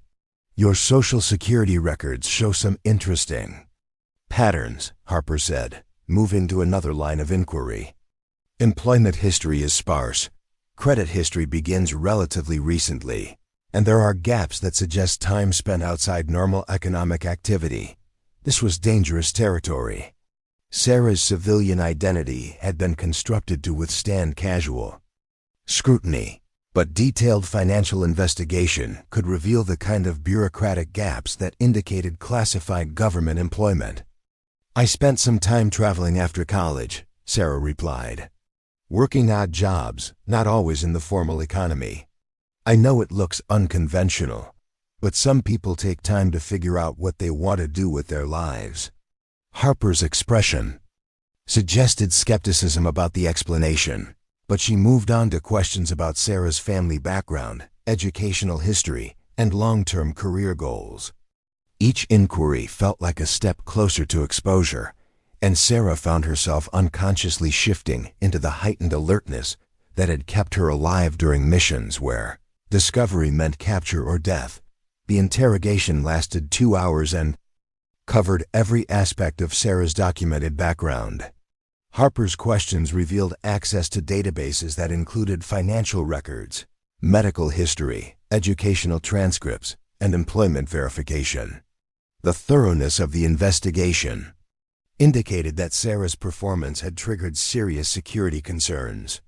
Your Social Security records show some interesting patterns, Harper said, moving to another line of inquiry. Employment history is sparse. Credit history begins relatively recently, and there are gaps that suggest time spent outside normal economic activity. This was dangerous territory. Sarah's civilian identity had been constructed to withstand casual scrutiny, but detailed financial investigation could reveal the kind of bureaucratic gaps that indicated classified government employment. I spent some time traveling after college, Sarah replied. Working odd jobs, not always in the formal economy. I know it looks unconventional, but some people take time to figure out what they want to do with their lives. Harper's expression suggested skepticism about the explanation, but she moved on to questions about Sarah's family background, educational history, and long-term career goals. Each inquiry felt like a step closer to exposure, and Sarah found herself unconsciously shifting into the heightened alertness that had kept her alive during missions where discovery meant capture or death. The interrogation lasted 2 hours and covered every aspect of Sarah's documented background. Harper's questions revealed access to databases that included financial records, medical history, educational transcripts, and employment verification. The thoroughness of the investigation indicated that Sarah's performance had triggered serious security concerns.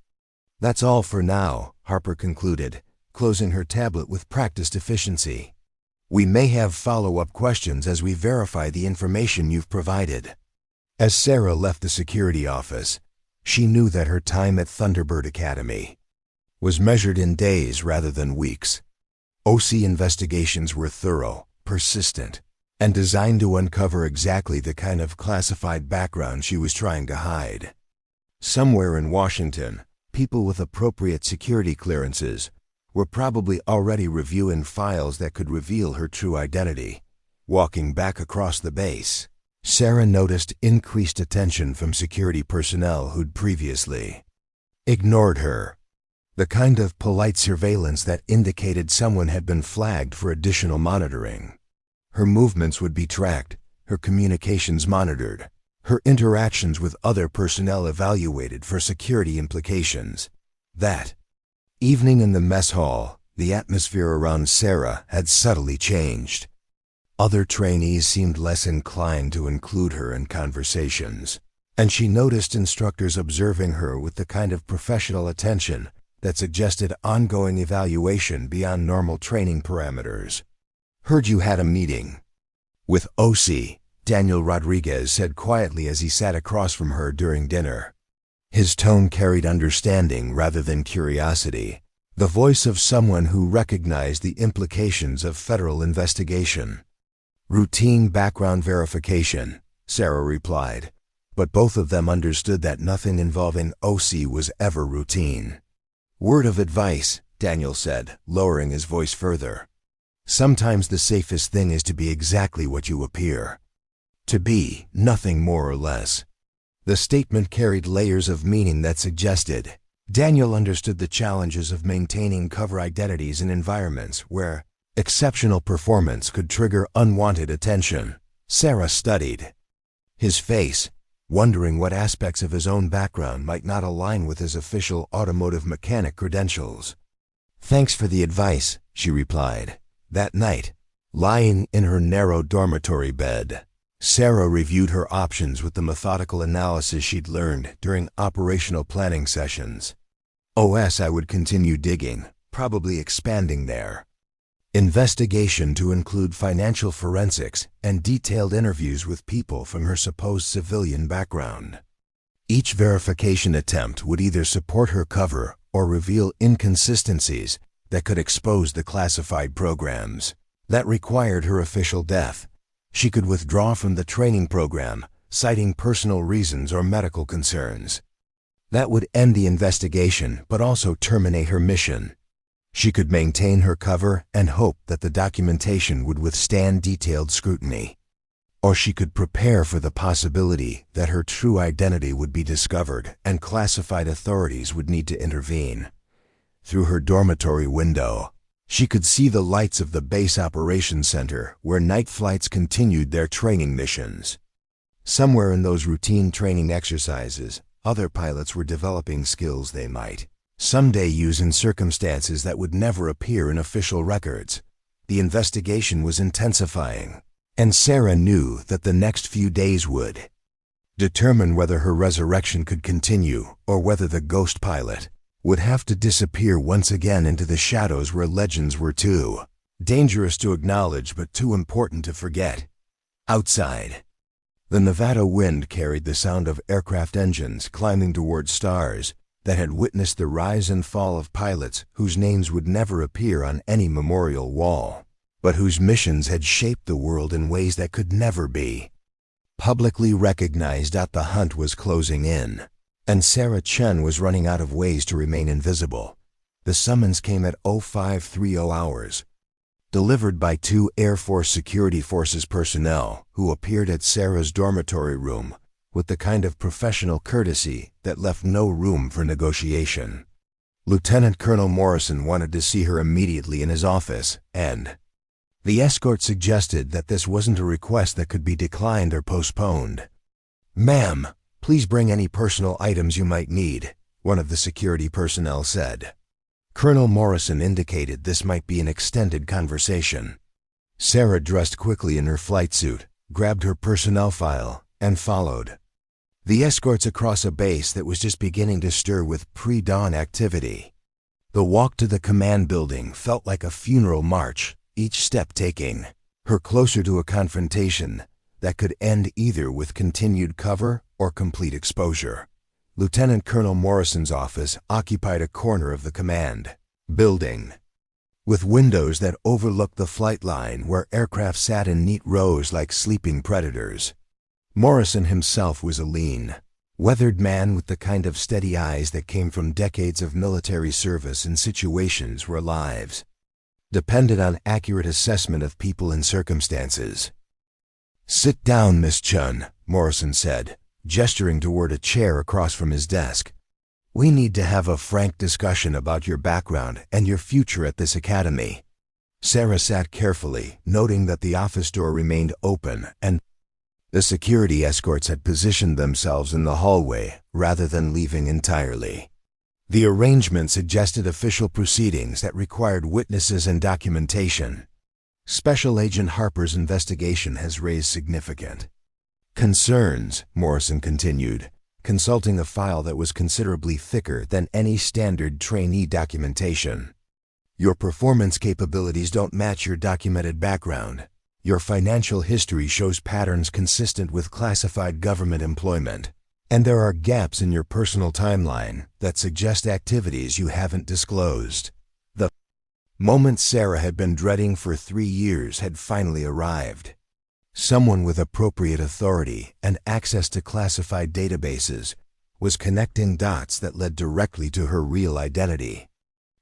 That's all for now, Harper concluded, closing her tablet with practiced efficiency. We may have follow-up questions as we verify the information you've provided. As Sarah left the security office, she knew that her time at Thunderbird Academy was measured in days rather than weeks. OC investigations were thorough, persistent, and designed to uncover exactly the kind of classified background she was trying to hide. Somewhere in Washington, people with appropriate security clearances were probably already reviewing files that could reveal her true identity. Walking back across the base, Sarah noticed increased attention from security personnel who'd previously ignored her. The kind of polite surveillance that indicated someone had been flagged for additional monitoring. Her movements would be tracked, her communications monitored, her interactions with other personnel evaluated for security implications. That evening in the mess hall, the atmosphere around Sarah had subtly changed. Other trainees seemed less inclined to include her in conversations, and she noticed instructors observing her with the kind of professional attention that suggested ongoing evaluation beyond normal training parameters. Heard you had a meeting with OC, Daniel Rodriguez said quietly as he sat across from her during dinner. His tone carried understanding rather than curiosity, the voice of someone who recognized the implications of federal investigation. Routine background verification, Sarah replied, but both of them understood that nothing involving OC was ever routine. Word of advice, Daniel said, lowering his voice further. Sometimes the safest thing is to be exactly what you appear. To be, nothing more or less. The statement carried layers of meaning that suggested Daniel understood the challenges of maintaining cover identities in environments where exceptional performance could trigger unwanted attention. Sarah studied his face, wondering what aspects of his own background might not align with his official automotive mechanic credentials. "Thanks for the advice," she replied. That night, lying in her narrow dormitory bed, Sarah reviewed her options with the methodical analysis she'd learned during operational planning sessions. I would continue digging, probably expanding there. Investigation to include financial forensics and detailed interviews with people from her supposed civilian background. Each verification attempt would either support her cover or reveal inconsistencies that could expose the classified programs. That required her official death. She could withdraw from the training program, citing personal reasons or medical concerns. That would end the investigation, but also terminate her mission. She could maintain her cover and hope that the documentation would withstand detailed scrutiny. Or she could prepare for the possibility that her true identity would be discovered and classified authorities would need to intervene. Through her dormitory window, she could see the lights of the base operations center where night flights continued their training missions. Somewhere in those routine training exercises, other pilots were developing skills they might someday use in circumstances that would never appear in official records. The investigation was intensifying, and Sarah knew that the next few days would determine whether her resurrection could continue or whether the ghost pilot would have to disappear once again into the shadows where legends were too dangerous to acknowledge but too important to forget. Outside, the Nevada wind carried the sound of aircraft engines climbing toward stars that had witnessed the rise and fall of pilots whose names would never appear on any memorial wall, but whose missions had shaped the world in ways that could never be publicly recognized. The hunt was closing in, and Sarah Chen was running out of ways to remain invisible. The summons came at 0530 hours, delivered by 2 Air Force Security Forces personnel who appeared at Sarah's dormitory room with the kind of professional courtesy that left no room for negotiation. Lieutenant Colonel Morrison wanted to see her immediately in his office, and the escort suggested that this wasn't a request that could be declined or postponed. "Ma'am, please bring any personal items you might need," one of the security personnel said. Colonel Morrison indicated this might be an extended conversation. Sarah dressed quickly in her flight suit, grabbed her personnel file, and followed the escorts across a base that was just beginning to stir with pre-dawn activity. The walk to the command building felt like a funeral march, each step taking her closer to a confrontation that could end either with continued cover or complete exposure. Lieutenant Colonel Morrison's office occupied a corner of the command building, with windows that overlooked the flight line where aircraft sat in neat rows like sleeping predators. Morrison himself was a lean, weathered man with the kind of steady eyes that came from decades of military service in situations where lives depended on accurate assessment of people and circumstances. "Sit down, Miss Chun," Morrison said, gesturing toward a chair across from his desk. "We need to have a frank discussion about your background and your future at this academy." Sarah sat carefully, noting that the office door remained open and the security escorts had positioned themselves in the hallway rather than leaving entirely. The arrangement suggested official proceedings that required witnesses and documentation. Special Agent Harper's investigation has raised significant concerns, Morrison continued, consulting a file that was considerably thicker than any standard trainee documentation. "Your performance capabilities don't match your documented background. Your financial history shows patterns consistent with classified government employment, and there are gaps in your personal timeline that suggest activities you haven't disclosed." The moment Sarah had been dreading for 3 years had finally arrived. Someone with appropriate authority and access to classified databases was connecting dots that led directly to her real identity.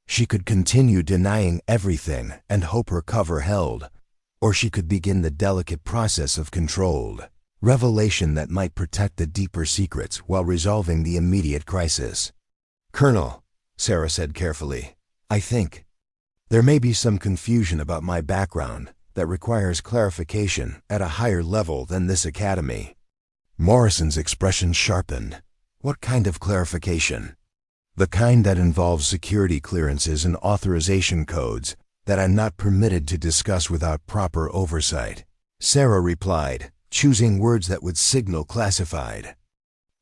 She could continue denying everything and hope her cover held, or she could begin the delicate process of controlled revelation that might protect the deeper secrets while resolving the immediate crisis. "Colonel," Sarah said carefully, "I think there may be some confusion about my background that requires clarification at a higher level than this academy." Morrison's expression sharpened. "What kind of clarification?" "The kind that involves security clearances and authorization codes that I'm not permitted to discuss without proper oversight," Sarah replied, choosing words that would signal classified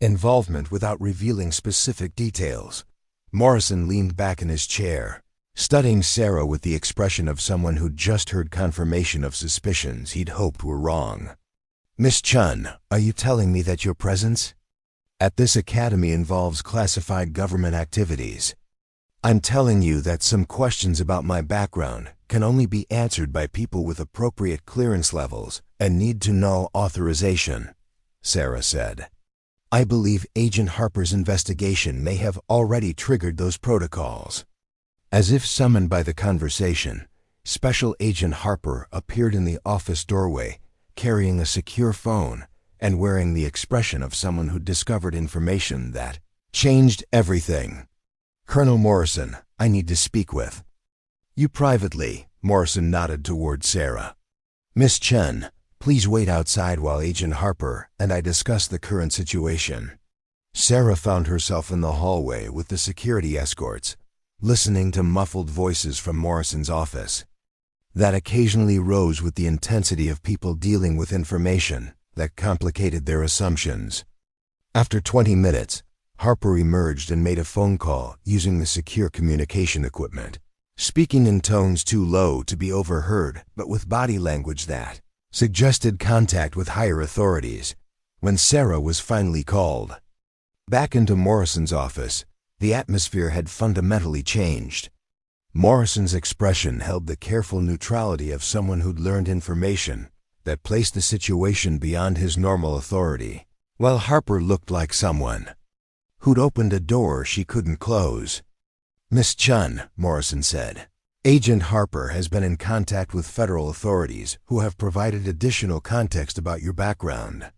involvement without revealing specific details. Morrison leaned back in his chair, studying Sarah with the expression of someone who'd just heard confirmation of suspicions he'd hoped were wrong. "Miss Chun, are you telling me that your presence at this academy involves classified government activities?" "I'm telling you that some questions about my background can only be answered by people with appropriate clearance levels and need-to-know authorization," Sarah said. "I believe Agent Harper's investigation may have already triggered those protocols." As if summoned by the conversation, Special Agent Harper appeared in the office doorway, carrying a secure phone and wearing the expression of someone who discovered information that changed everything. "Colonel Morrison, I need to speak with you privately," Morrison nodded toward Sarah. "Miss Chen, please wait outside while Agent Harper and I discuss the current situation." Sarah found herself in the hallway with the security escorts, listening to muffled voices from Morrison's office that occasionally rose with the intensity of people dealing with information that complicated their assumptions. After 20 minutes, Harper emerged and made a phone call using the secure communication equipment, speaking in tones too low to be overheard but with body language that suggested contact with higher authorities. When Sarah was finally called back into Morrison's office, the atmosphere had fundamentally changed. Morrison's expression held the careful neutrality of someone who'd learned information that placed the situation beyond his normal authority, while Harper looked like someone who'd opened a door she couldn't close. "Miss Chun," Morrison said, "Agent Harper has been in contact with federal authorities who have provided additional context about your background.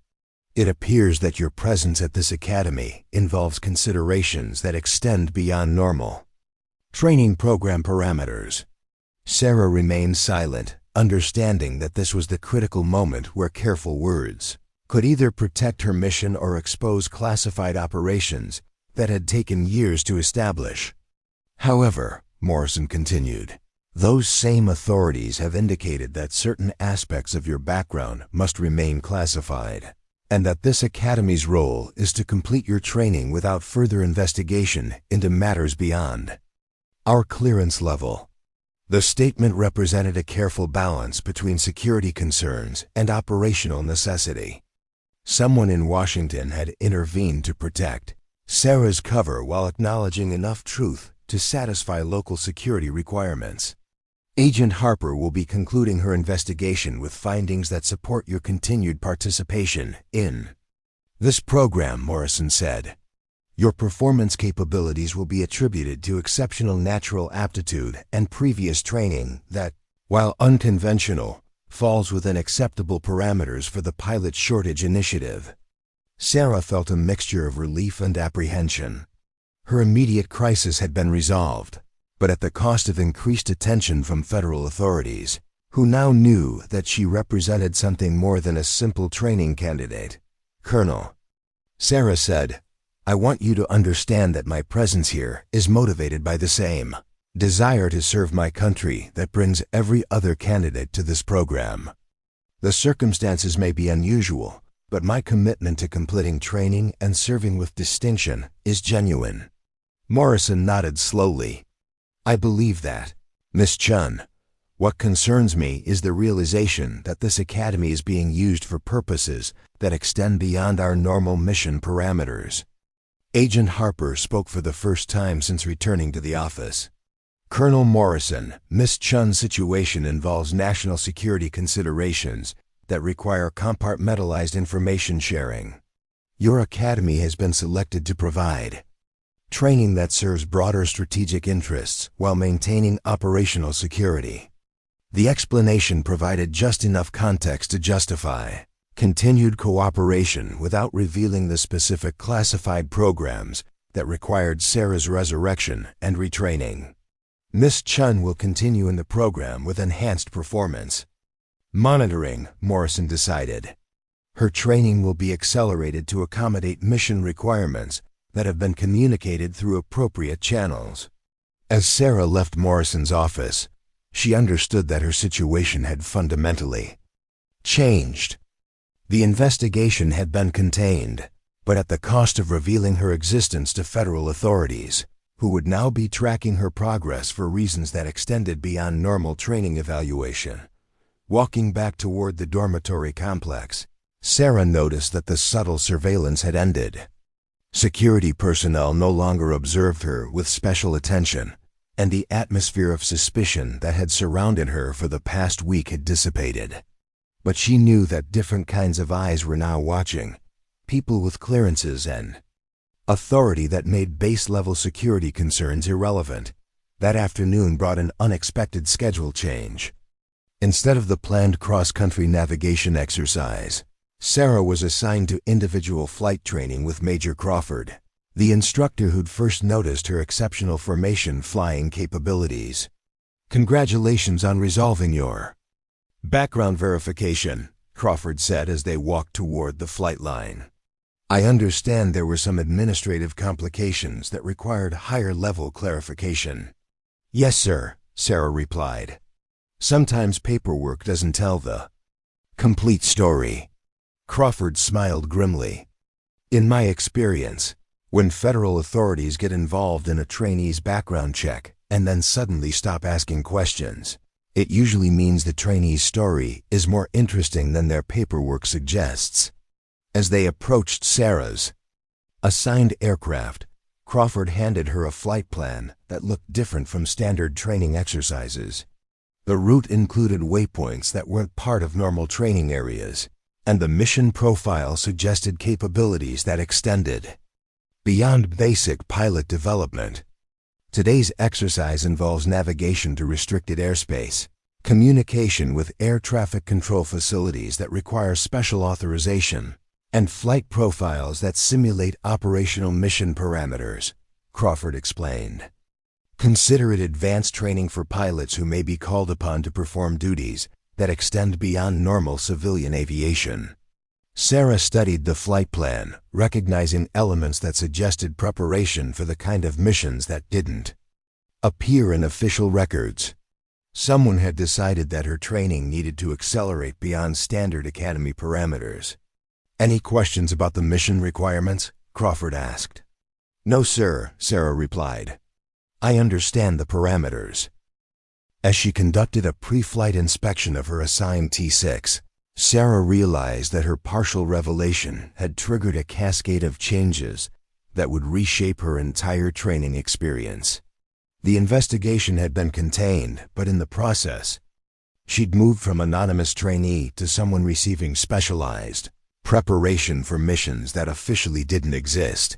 It appears that your presence at this academy involves considerations that extend beyond normal training program parameters." Sarah remained silent, understanding that this was the critical moment where careful words could either protect her mission or expose classified operations that had taken years to establish. "However," Morrison continued, "those same authorities have indicated that certain aspects of your background must remain classified, and that this academy's role is to complete your training without further investigation into matters beyond our clearance level." The statement represented a careful balance between security concerns and operational necessity. Someone in Washington had intervened to protect Sarah's cover while acknowledging enough truth to satisfy local security requirements. "Agent Harper will be concluding her investigation with findings that support your continued participation in this program," Morrison said. "Your performance capabilities will be attributed to exceptional natural aptitude and previous training that, while unconventional, falls within acceptable parameters for the pilot shortage initiative." Sarah felt a mixture of relief and apprehension. Her immediate crisis had been resolved, but at the cost of increased attention from federal authorities, who now knew that she represented something more than a simple training candidate. "Colonel," Sarah said, "I want you to understand that my presence here is motivated by the same desire to serve my country that brings every other candidate to this program. The circumstances may be unusual, but my commitment to completing training and serving with distinction is genuine." Morrison nodded slowly. "I believe that, Miss Chun. What concerns me is the realization that this academy is being used for purposes that extend beyond our normal mission parameters." Agent Harper spoke for the first time since returning to the office. "Colonel Morrison, Miss Chun's situation involves national security considerations that require compartmentalized information sharing. Your academy has been selected to provide training that serves broader strategic interests while maintaining operational security. The explanation provided just enough context to justify continued cooperation without revealing the specific classified programs that required Sarah's resurrection and retraining. Miss Chun will continue in the program with enhanced performance monitoring, Morrison decided. Her training will be accelerated to accommodate mission requirements that have been communicated through appropriate channels. As Sarah left Morrison's office, she understood that her situation had fundamentally changed. The investigation had been contained, but at the cost of revealing her existence to federal authorities, who would now be tracking her progress for reasons that extended beyond normal training evaluation. Walking back toward the dormitory complex, Sarah noticed that the subtle surveillance had ended. Security personnel no longer observed her with special attention, and the atmosphere of suspicion that had surrounded her for the past week had dissipated. But she knew that different kinds of eyes were now watching, people with clearances and authority that made base-level security concerns irrelevant. That afternoon brought an unexpected schedule change. Instead of the planned cross-country navigation exercise, Sarah was assigned to individual flight training with Major Crawford, the instructor who'd first noticed her exceptional formation flying capabilities. "Congratulations on resolving your background verification," Crawford said as they walked toward the flight line. "I understand there were some administrative complications that required higher-level clarification." "Yes, sir," Sarah replied. "Sometimes paperwork doesn't tell the complete story." Crawford smiled grimly. "In my experience, when federal authorities get involved in a trainee's background check and then suddenly stop asking questions, it usually means the trainee's story is more interesting than their paperwork suggests." As they approached Sarah's assigned aircraft, Crawford handed her a flight plan that looked different from standard training exercises. The route included waypoints that weren't part of normal training areas, and the mission profile suggested capabilities that extended beyond basic pilot development. Today's exercise involves navigation to restricted airspace, communication with air traffic control facilities that require special authorization, and flight profiles that simulate operational mission parameters, Crawford explained. "Consider it advanced training for pilots who may be called upon to perform duties that extend beyond normal civilian aviation." Sarah studied the flight plan, recognizing elements that suggested preparation for the kind of missions that didn't appear in official records. Someone had decided that her training needed to accelerate beyond standard academy parameters. "Any questions about the mission requirements?" Crawford asked. "No, sir," Sarah replied. "I understand the parameters." As she conducted a pre-flight inspection of her assigned T-6, Sarah realized that her partial revelation had triggered a cascade of changes that would reshape her entire training experience. The investigation had been contained, but in the process, she'd moved from anonymous trainee to someone receiving specialized preparation for missions that officially didn't exist.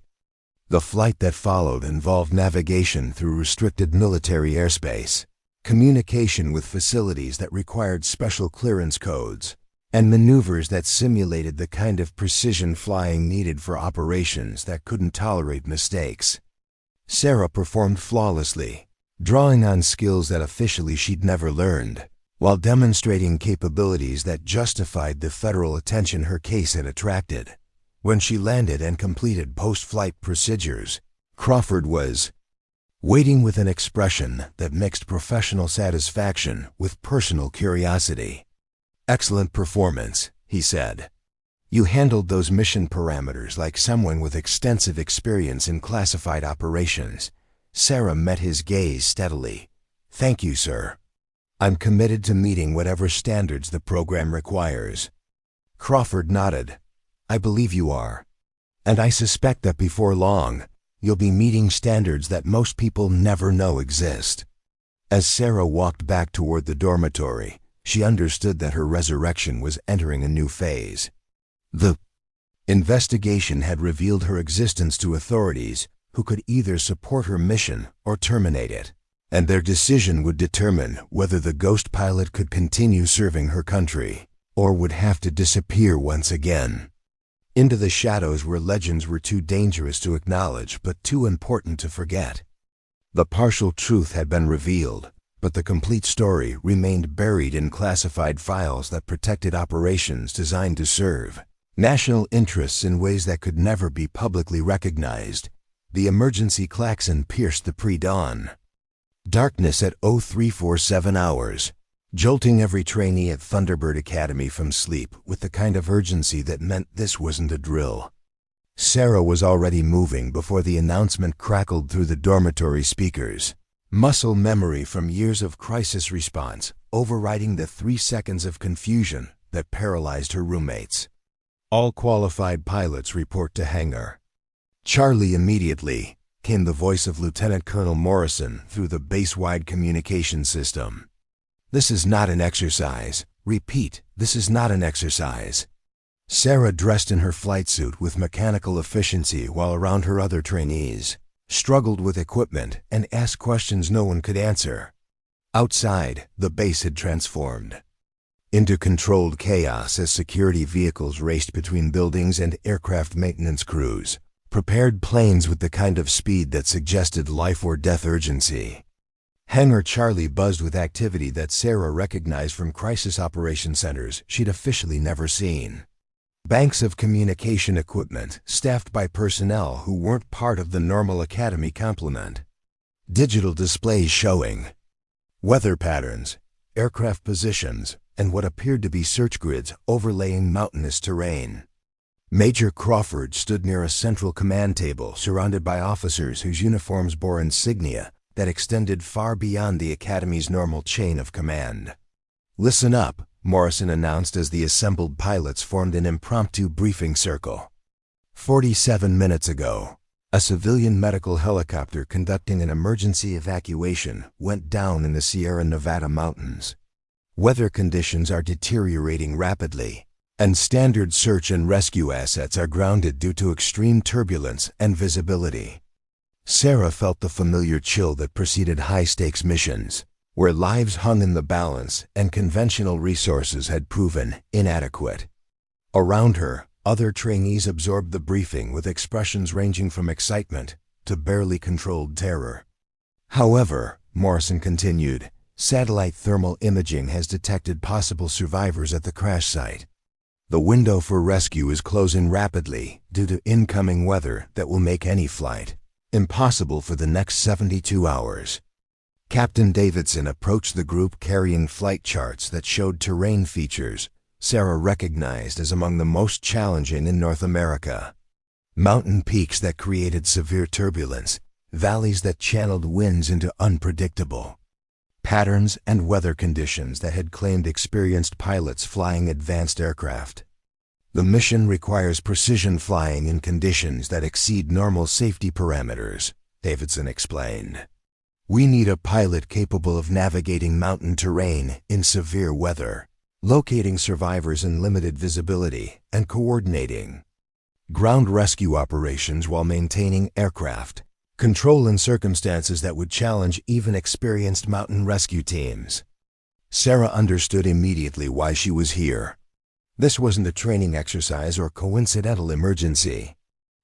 The flight that followed involved navigation through restricted military airspace, communication with facilities that required special clearance codes, and maneuvers that simulated the kind of precision flying needed for operations that couldn't tolerate mistakes. Sarah performed flawlessly, drawing on skills that officially she'd never learned, while demonstrating capabilities that justified the federal attention her case had attracted. When she landed and completed post-flight procedures, Crawford was waiting with an expression that mixed professional satisfaction with personal curiosity. "Excellent performance," he said. "You handled those mission parameters like someone with extensive experience in classified operations." Sarah met his gaze steadily. "Thank you, sir. I'm committed to meeting whatever standards the program requires." Crawford nodded. "I believe you are. And I suspect that before long, you'll be meeting standards that most people never know exist." As Sarah walked back toward the dormitory, she understood that her resurrection was entering a new phase. The investigation had revealed her existence to authorities who could either support her mission or terminate it, and their decision would determine whether the ghost pilot could continue serving her country or would have to disappear once again. Into the shadows where legends were too dangerous to acknowledge but too important to forget. The partial truth had been revealed, but the complete story remained buried in classified files that protected operations designed to serve national interests in ways that could never be publicly recognized. The emergency klaxon pierced the pre-dawn darkness at 0347 hours, jolting every trainee at Thunderbird Academy from sleep with the kind of urgency that meant this wasn't a drill. Sarah was already moving before the announcement crackled through the dormitory speakers. Muscle memory from years of crisis response, overriding the 3 seconds of confusion that paralyzed her roommates. All qualified pilots report to hangar. Charlie immediately, came the voice of Lieutenant Colonel Morrison through the base-wide communication system. This is not an exercise. Repeat, this is not an exercise. Sarah, dressed in her flight suit with mechanical efficiency while around her other trainees, struggled with equipment and asked questions no one could answer. Outside, the base had transformed into controlled chaos as security vehicles raced between buildings and aircraft maintenance crews prepared planes with the kind of speed that suggested life or death urgency. Hangar Charlie buzzed with activity that Sarah recognized from crisis operation centers she'd officially never seen. Banks of communication equipment staffed by personnel who weren't part of the normal academy complement. Digital displays showing weather patterns, aircraft positions, and what appeared to be search grids overlaying mountainous terrain. Major Crawford stood near a central command table surrounded by officers whose uniforms bore insignia that extended far beyond the Academy's normal chain of command. "Listen up," Morrison announced as the assembled pilots formed an impromptu briefing circle. 47 minutes ago, a civilian medical helicopter conducting an emergency evacuation went down in the Sierra Nevada mountains. Weather conditions are deteriorating rapidly, and standard search and rescue assets are grounded due to extreme turbulence and visibility. Sarah felt the familiar chill that preceded high-stakes missions, where lives hung in the balance and conventional resources had proven inadequate. Around her, other trainees absorbed the briefing with expressions ranging from excitement to barely controlled terror. However, Morrison continued, satellite thermal imaging has detected possible survivors at the crash site. The window for rescue is closing rapidly due to incoming weather that will make any flight impossible for the next 72 hours. Captain Davidson approached the group carrying flight charts that showed terrain features Sarah recognized as among the most challenging in North America. Mountain peaks that created severe turbulence, valleys that channeled winds into unpredictable patterns, and weather conditions that had claimed experienced pilots flying advanced aircraft. The mission requires precision flying in conditions that exceed normal safety parameters, Davidson explained. We need a pilot capable of navigating mountain terrain in severe weather, locating survivors in limited visibility, and coordinating ground rescue operations while maintaining aircraft control in circumstances that would challenge even experienced mountain rescue teams. Sarah understood immediately why she was here. This wasn't a training exercise or coincidental emergency.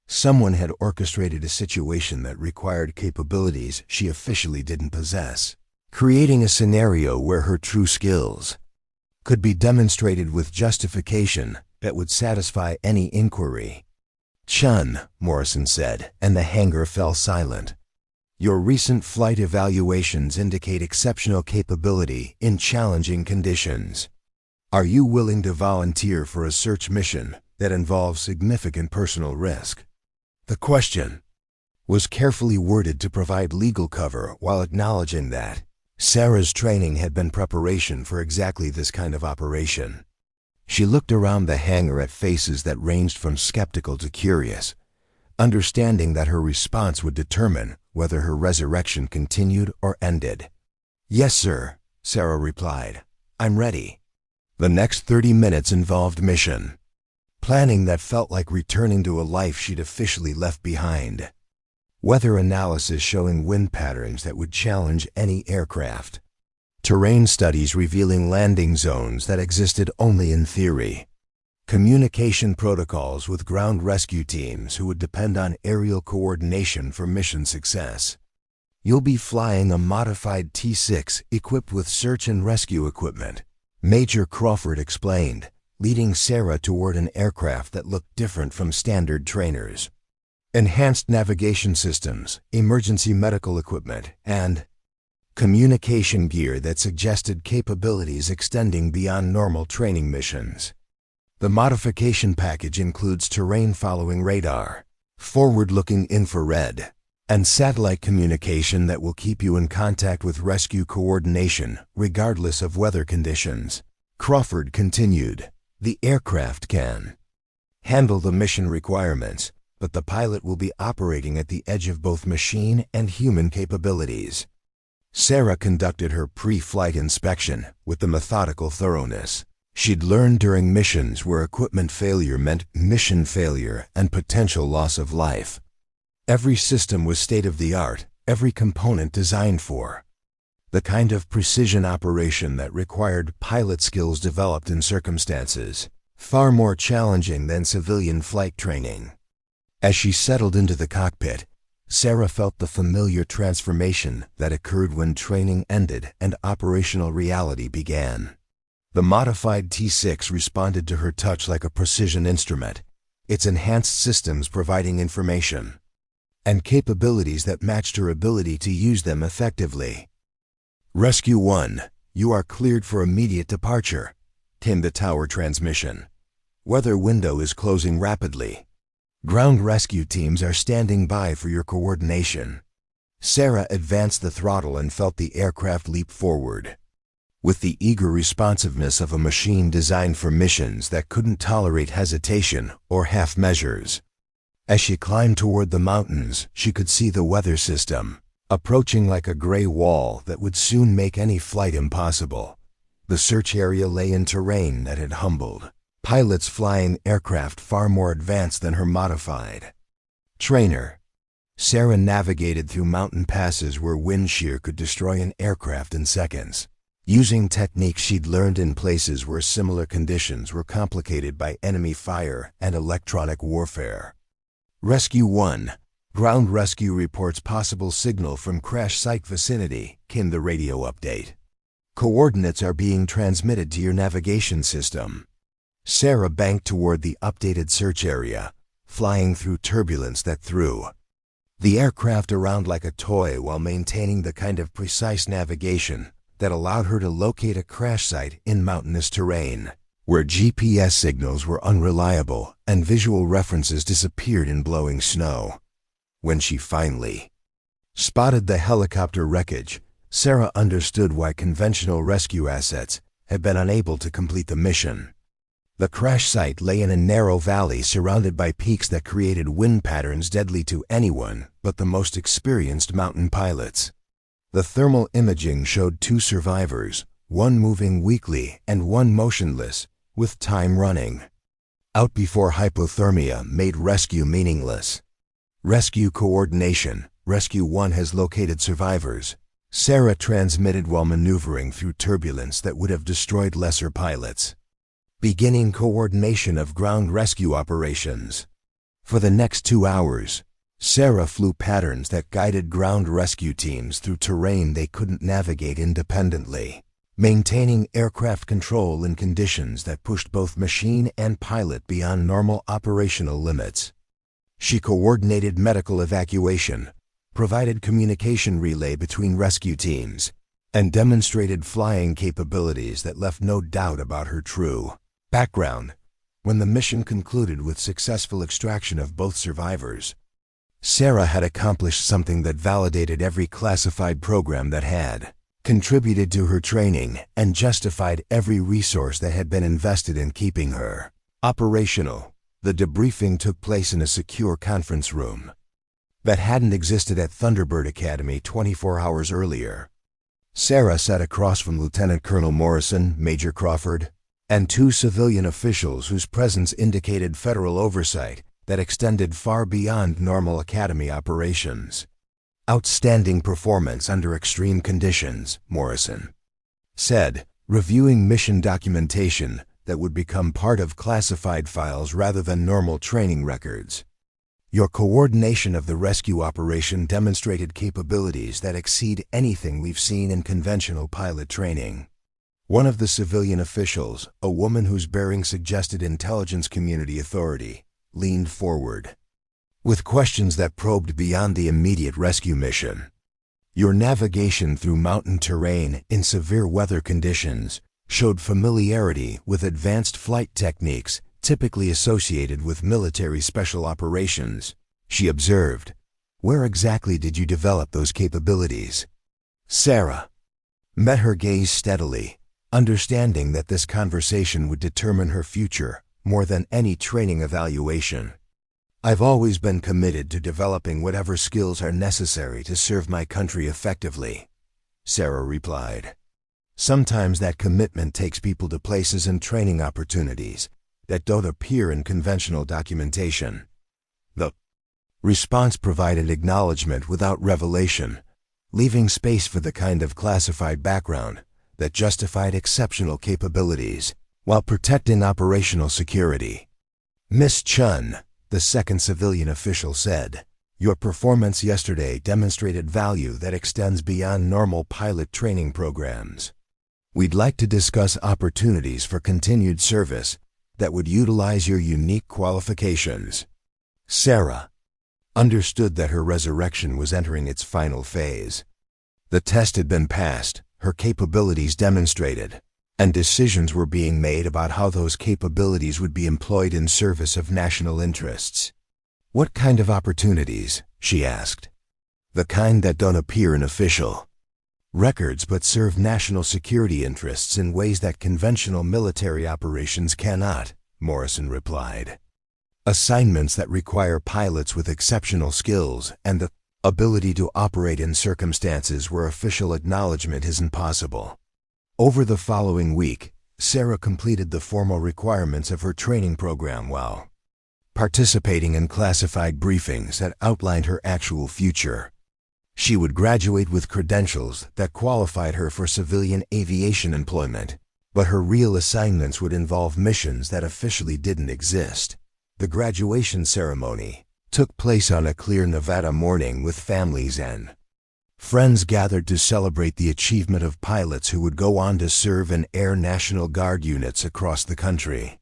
Someone had orchestrated a situation that required capabilities she officially didn't possess, creating a scenario where her true skills could be demonstrated with justification that would satisfy any inquiry. "Chun," Morrison said, and the hangar fell silent. "Your recent flight evaluations indicate exceptional capability in challenging conditions. Are you willing to volunteer for a search mission that involves significant personal risk?" The question was carefully worded to provide legal cover while acknowledging that Sarah's training had been preparation for exactly this kind of operation. She looked around the hangar at faces that ranged from skeptical to curious, understanding that her response would determine whether her resurrection continued or ended. "Yes, sir," Sarah replied. "I'm ready." The next 30 minutes involved mission planning that felt like returning to a life she'd officially left behind. weather analysis showing wind patterns that would challenge any aircraft, terrain studies revealing landing zones that existed only in theory, communication protocols with ground rescue teams who would depend on aerial coordination for mission success. You'll be flying a modified T-6 equipped with search and rescue equipment, Major Crawford explained, leading Sarah toward an aircraft that looked different from standard trainers. Enhanced navigation systems, emergency medical equipment, and communication gear that suggested capabilities extending beyond normal training missions. The modification package includes terrain-following radar, forward-looking infrared, and satellite communication that will keep you in contact with rescue coordination regardless of weather conditions. Crawford continued, "The aircraft can handle the mission requirements, but the pilot will be operating at the edge of both machine and human capabilities." Sarah conducted her pre-flight inspection with the methodical thoroughness she'd learned during missions where equipment failure meant mission failure and potential loss of life. Every system was state-of-the-art, every component designed for the kind of precision operation that required pilot skills developed in circumstances far more challenging than civilian flight training. As she settled into the cockpit, Sarah felt the familiar transformation that occurred when training ended and operational reality began. The modified T-6 responded to her touch like a precision instrument, its enhanced systems providing information and capabilities that matched her ability to use them effectively. "Rescue 1, you are cleared for immediate departure," came the tower transmission. "Weather window is closing rapidly. Ground rescue teams are standing by for your coordination." Sarah advanced the throttle and felt the aircraft leap forward with the eager responsiveness of a machine designed for missions that couldn't tolerate hesitation or half measures. As she climbed toward the mountains, she could see the weather system approaching like a gray wall that would soon make any flight impossible. The search area lay in terrain that had humbled pilots flying aircraft far more advanced than her modified trainer. Sarah navigated through mountain passes where wind shear could destroy an aircraft in seconds, using techniques she'd learned in places where similar conditions were complicated by enemy fire and electronic warfare. "Rescue 1, ground rescue reports possible signal from crash site vicinity," came the radio update. "Coordinates are being transmitted to your navigation system." Sarah banked toward the updated search area, flying through turbulence that threw the aircraft around like a toy while maintaining the kind of precise navigation that allowed her to locate a crash site in mountainous terrain, where GPS signals were unreliable and visual references disappeared in blowing snow. When she finally spotted the helicopter wreckage, Sarah understood why conventional rescue assets had been unable to complete the mission. The crash site lay in a narrow valley surrounded by peaks that created wind patterns deadly to anyone but the most experienced mountain pilots. The thermal imaging showed 2 survivors, one moving weakly and one motionless, with time running out before hypothermia made rescue meaningless. "Rescue coordination, Rescue 1 has located survivors," Sarah transmitted while maneuvering through turbulence that would have destroyed lesser pilots. "Beginning coordination of ground rescue operations." For the next 2 hours, Sarah flew patterns that guided ground rescue teams through terrain they couldn't navigate independently, maintaining aircraft control in conditions that pushed both machine and pilot beyond normal operational limits. She coordinated medical evacuation, provided communication relay between rescue teams, and demonstrated flying capabilities that left no doubt about her true background. When the mission concluded with successful extraction of both survivors, Sarah had accomplished something that validated every classified program that had contributed to her training and justified every resource that had been invested in keeping her operational. The debriefing took place in a secure conference room that hadn't existed at Thunderbird Academy 24 hours earlier. Sarah sat across from Lieutenant Colonel Morrison, Major Crawford, and 2 civilian officials whose presence indicated federal oversight that extended far beyond normal academy operations. Outstanding performance under extreme conditions, Morrison said, reviewing mission documentation that would become part of classified files rather than normal training records. Your coordination of the rescue operation demonstrated capabilities that exceed anything we've seen in conventional pilot training. One of the civilian officials, a woman whose bearing suggested intelligence community authority, leaned forward with questions that probed beyond the immediate rescue mission. Your navigation through mountain terrain in severe weather conditions showed familiarity with advanced flight techniques typically associated with military special operations, she observed. Where exactly did you develop those capabilities? Sarah met her gaze steadily, understanding that this conversation would determine her future more than any training evaluation. I've always been committed to developing whatever skills are necessary to serve my country effectively, Sarah replied. Sometimes that commitment takes people to places and training opportunities that don't appear in conventional documentation. The response provided acknowledgement without revelation, leaving space for the kind of classified background that justified exceptional capabilities while protecting operational security. Miss Chun, the second civilian official said, your performance yesterday demonstrated value that extends beyond normal pilot training programs. We'd like to discuss opportunities for continued service that would utilize your unique qualifications. Sarah understood that her resurrection was entering its final phase. The test had been passed, her capabilities demonstrated, and decisions were being made about how those capabilities would be employed in service of national interests. What kind of opportunities? She asked. The kind that don't appear in official records but serve national security interests in ways that conventional military operations cannot, Morrison replied. Assignments that require pilots with exceptional skills and the ability to operate in circumstances where official acknowledgement isn't possible. Over the following week, Sarah completed the formal requirements of her training program while participating in classified briefings that outlined her actual future. She would graduate with credentials that qualified her for civilian aviation employment, but her real assignments would involve missions that officially didn't exist. The graduation ceremony took place on a clear Nevada morning with families and friends gathered to celebrate the achievement of pilots who would go on to serve in Air National Guard units across the country.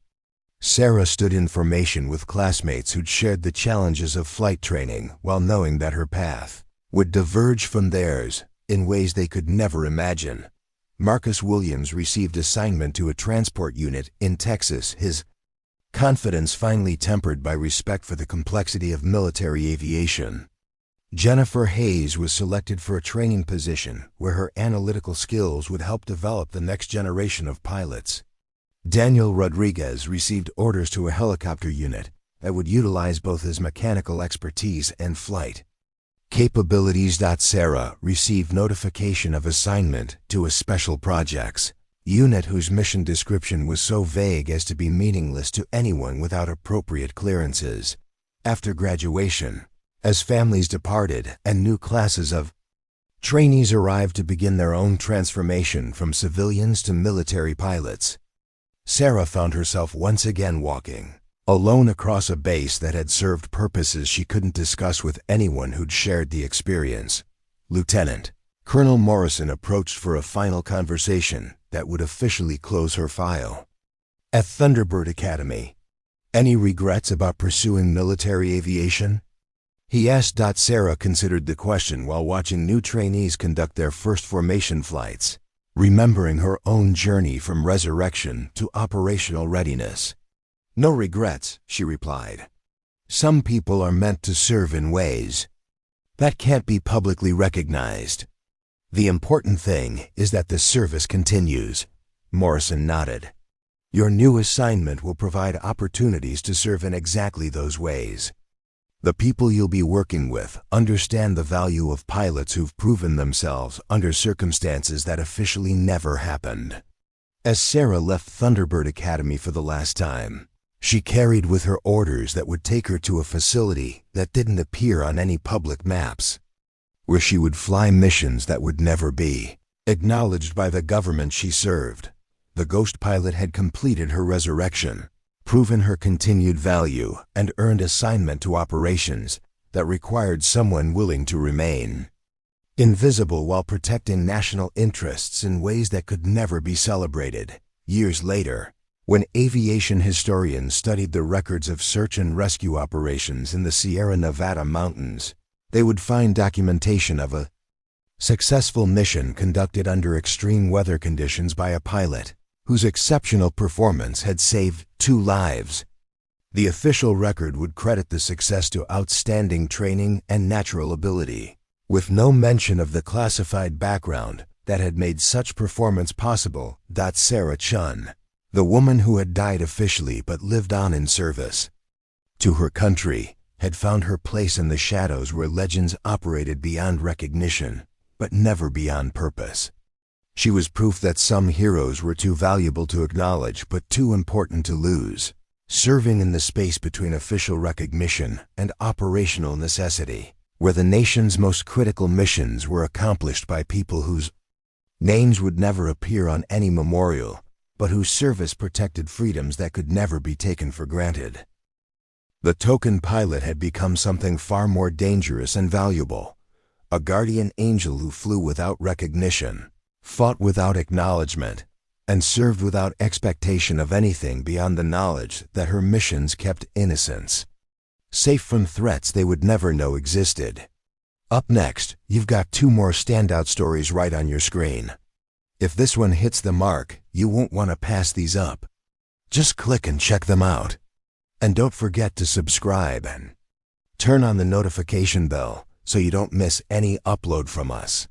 Sarah stood in formation with classmates who'd shared the challenges of flight training while knowing that her path would diverge from theirs in ways they could never imagine. Marcus Williams received assignment to a transport unit in Texas, his confidence finally tempered by respect for the complexity of military aviation. Jennifer Hayes was selected for a training position where her analytical skills would help develop the next generation of pilots. Daniel Rodriguez received orders to a helicopter unit that would utilize both his mechanical expertise and flight capabilities. Sarah received notification of assignment to a special projects unit whose mission description was so vague as to be meaningless to anyone without appropriate clearances. After graduation, as families departed and new classes of trainees arrived to begin their own transformation from civilians to military pilots, Sarah found herself once again walking alone across a base that had served purposes she couldn't discuss with anyone who'd shared the experience. Lieutenant Colonel Morrison approached for a final conversation that would officially close her file. At Thunderbird Academy, any regrets about pursuing military aviation? He asked. Sarah considered the question while watching new trainees conduct their first formation flights, remembering her own journey from resurrection to operational readiness. No regrets, she replied. Some people are meant to serve in ways that can't be publicly recognized. The important thing is that the service continues. Morrison nodded. Your new assignment will provide opportunities to serve in exactly those ways. The people you'll be working with understand the value of pilots who've proven themselves under circumstances that officially never happened. As Sarah left Thunderbird Academy for the last time, She carried with her orders that would take her to a facility that didn't appear on any public maps, where she would fly missions that would never be acknowledged by the government she served. The ghost pilot had completed her resurrection, proven her continued value, and earned assignment to operations that required someone willing to remain invisible while protecting national interests in ways that could never be celebrated. Years later, when aviation historians studied the records of search and rescue operations in the Sierra Nevada mountains, they would find documentation of a successful mission conducted under extreme weather conditions by a pilot whose exceptional performance had saved 2 lives. The official record would credit the success to outstanding training and natural ability, with no mention of the classified background that had made such performance possible. Sarah Chun, the woman who had died officially but lived on in service to her country, had found her place in the shadows where legends operated beyond recognition, but never beyond purpose. She was proof that some heroes were too valuable to acknowledge but too important to lose, serving in the space between official recognition and operational necessity, where the nation's most critical missions were accomplished by people whose names would never appear on any memorial, but whose service protected freedoms that could never be taken for granted. The token pilot had become something far more dangerous and valuable, a guardian angel who flew without recognition, fought without acknowledgement, and served without expectation of anything beyond the knowledge that her missions kept innocents safe from threats they would never know existed. Up next, you've got 2 more standout stories right on your screen. If this one hits the mark, you won't want to pass these up. Just click and check them out. And don't forget to subscribe and turn on the notification bell so you don't miss any upload from us.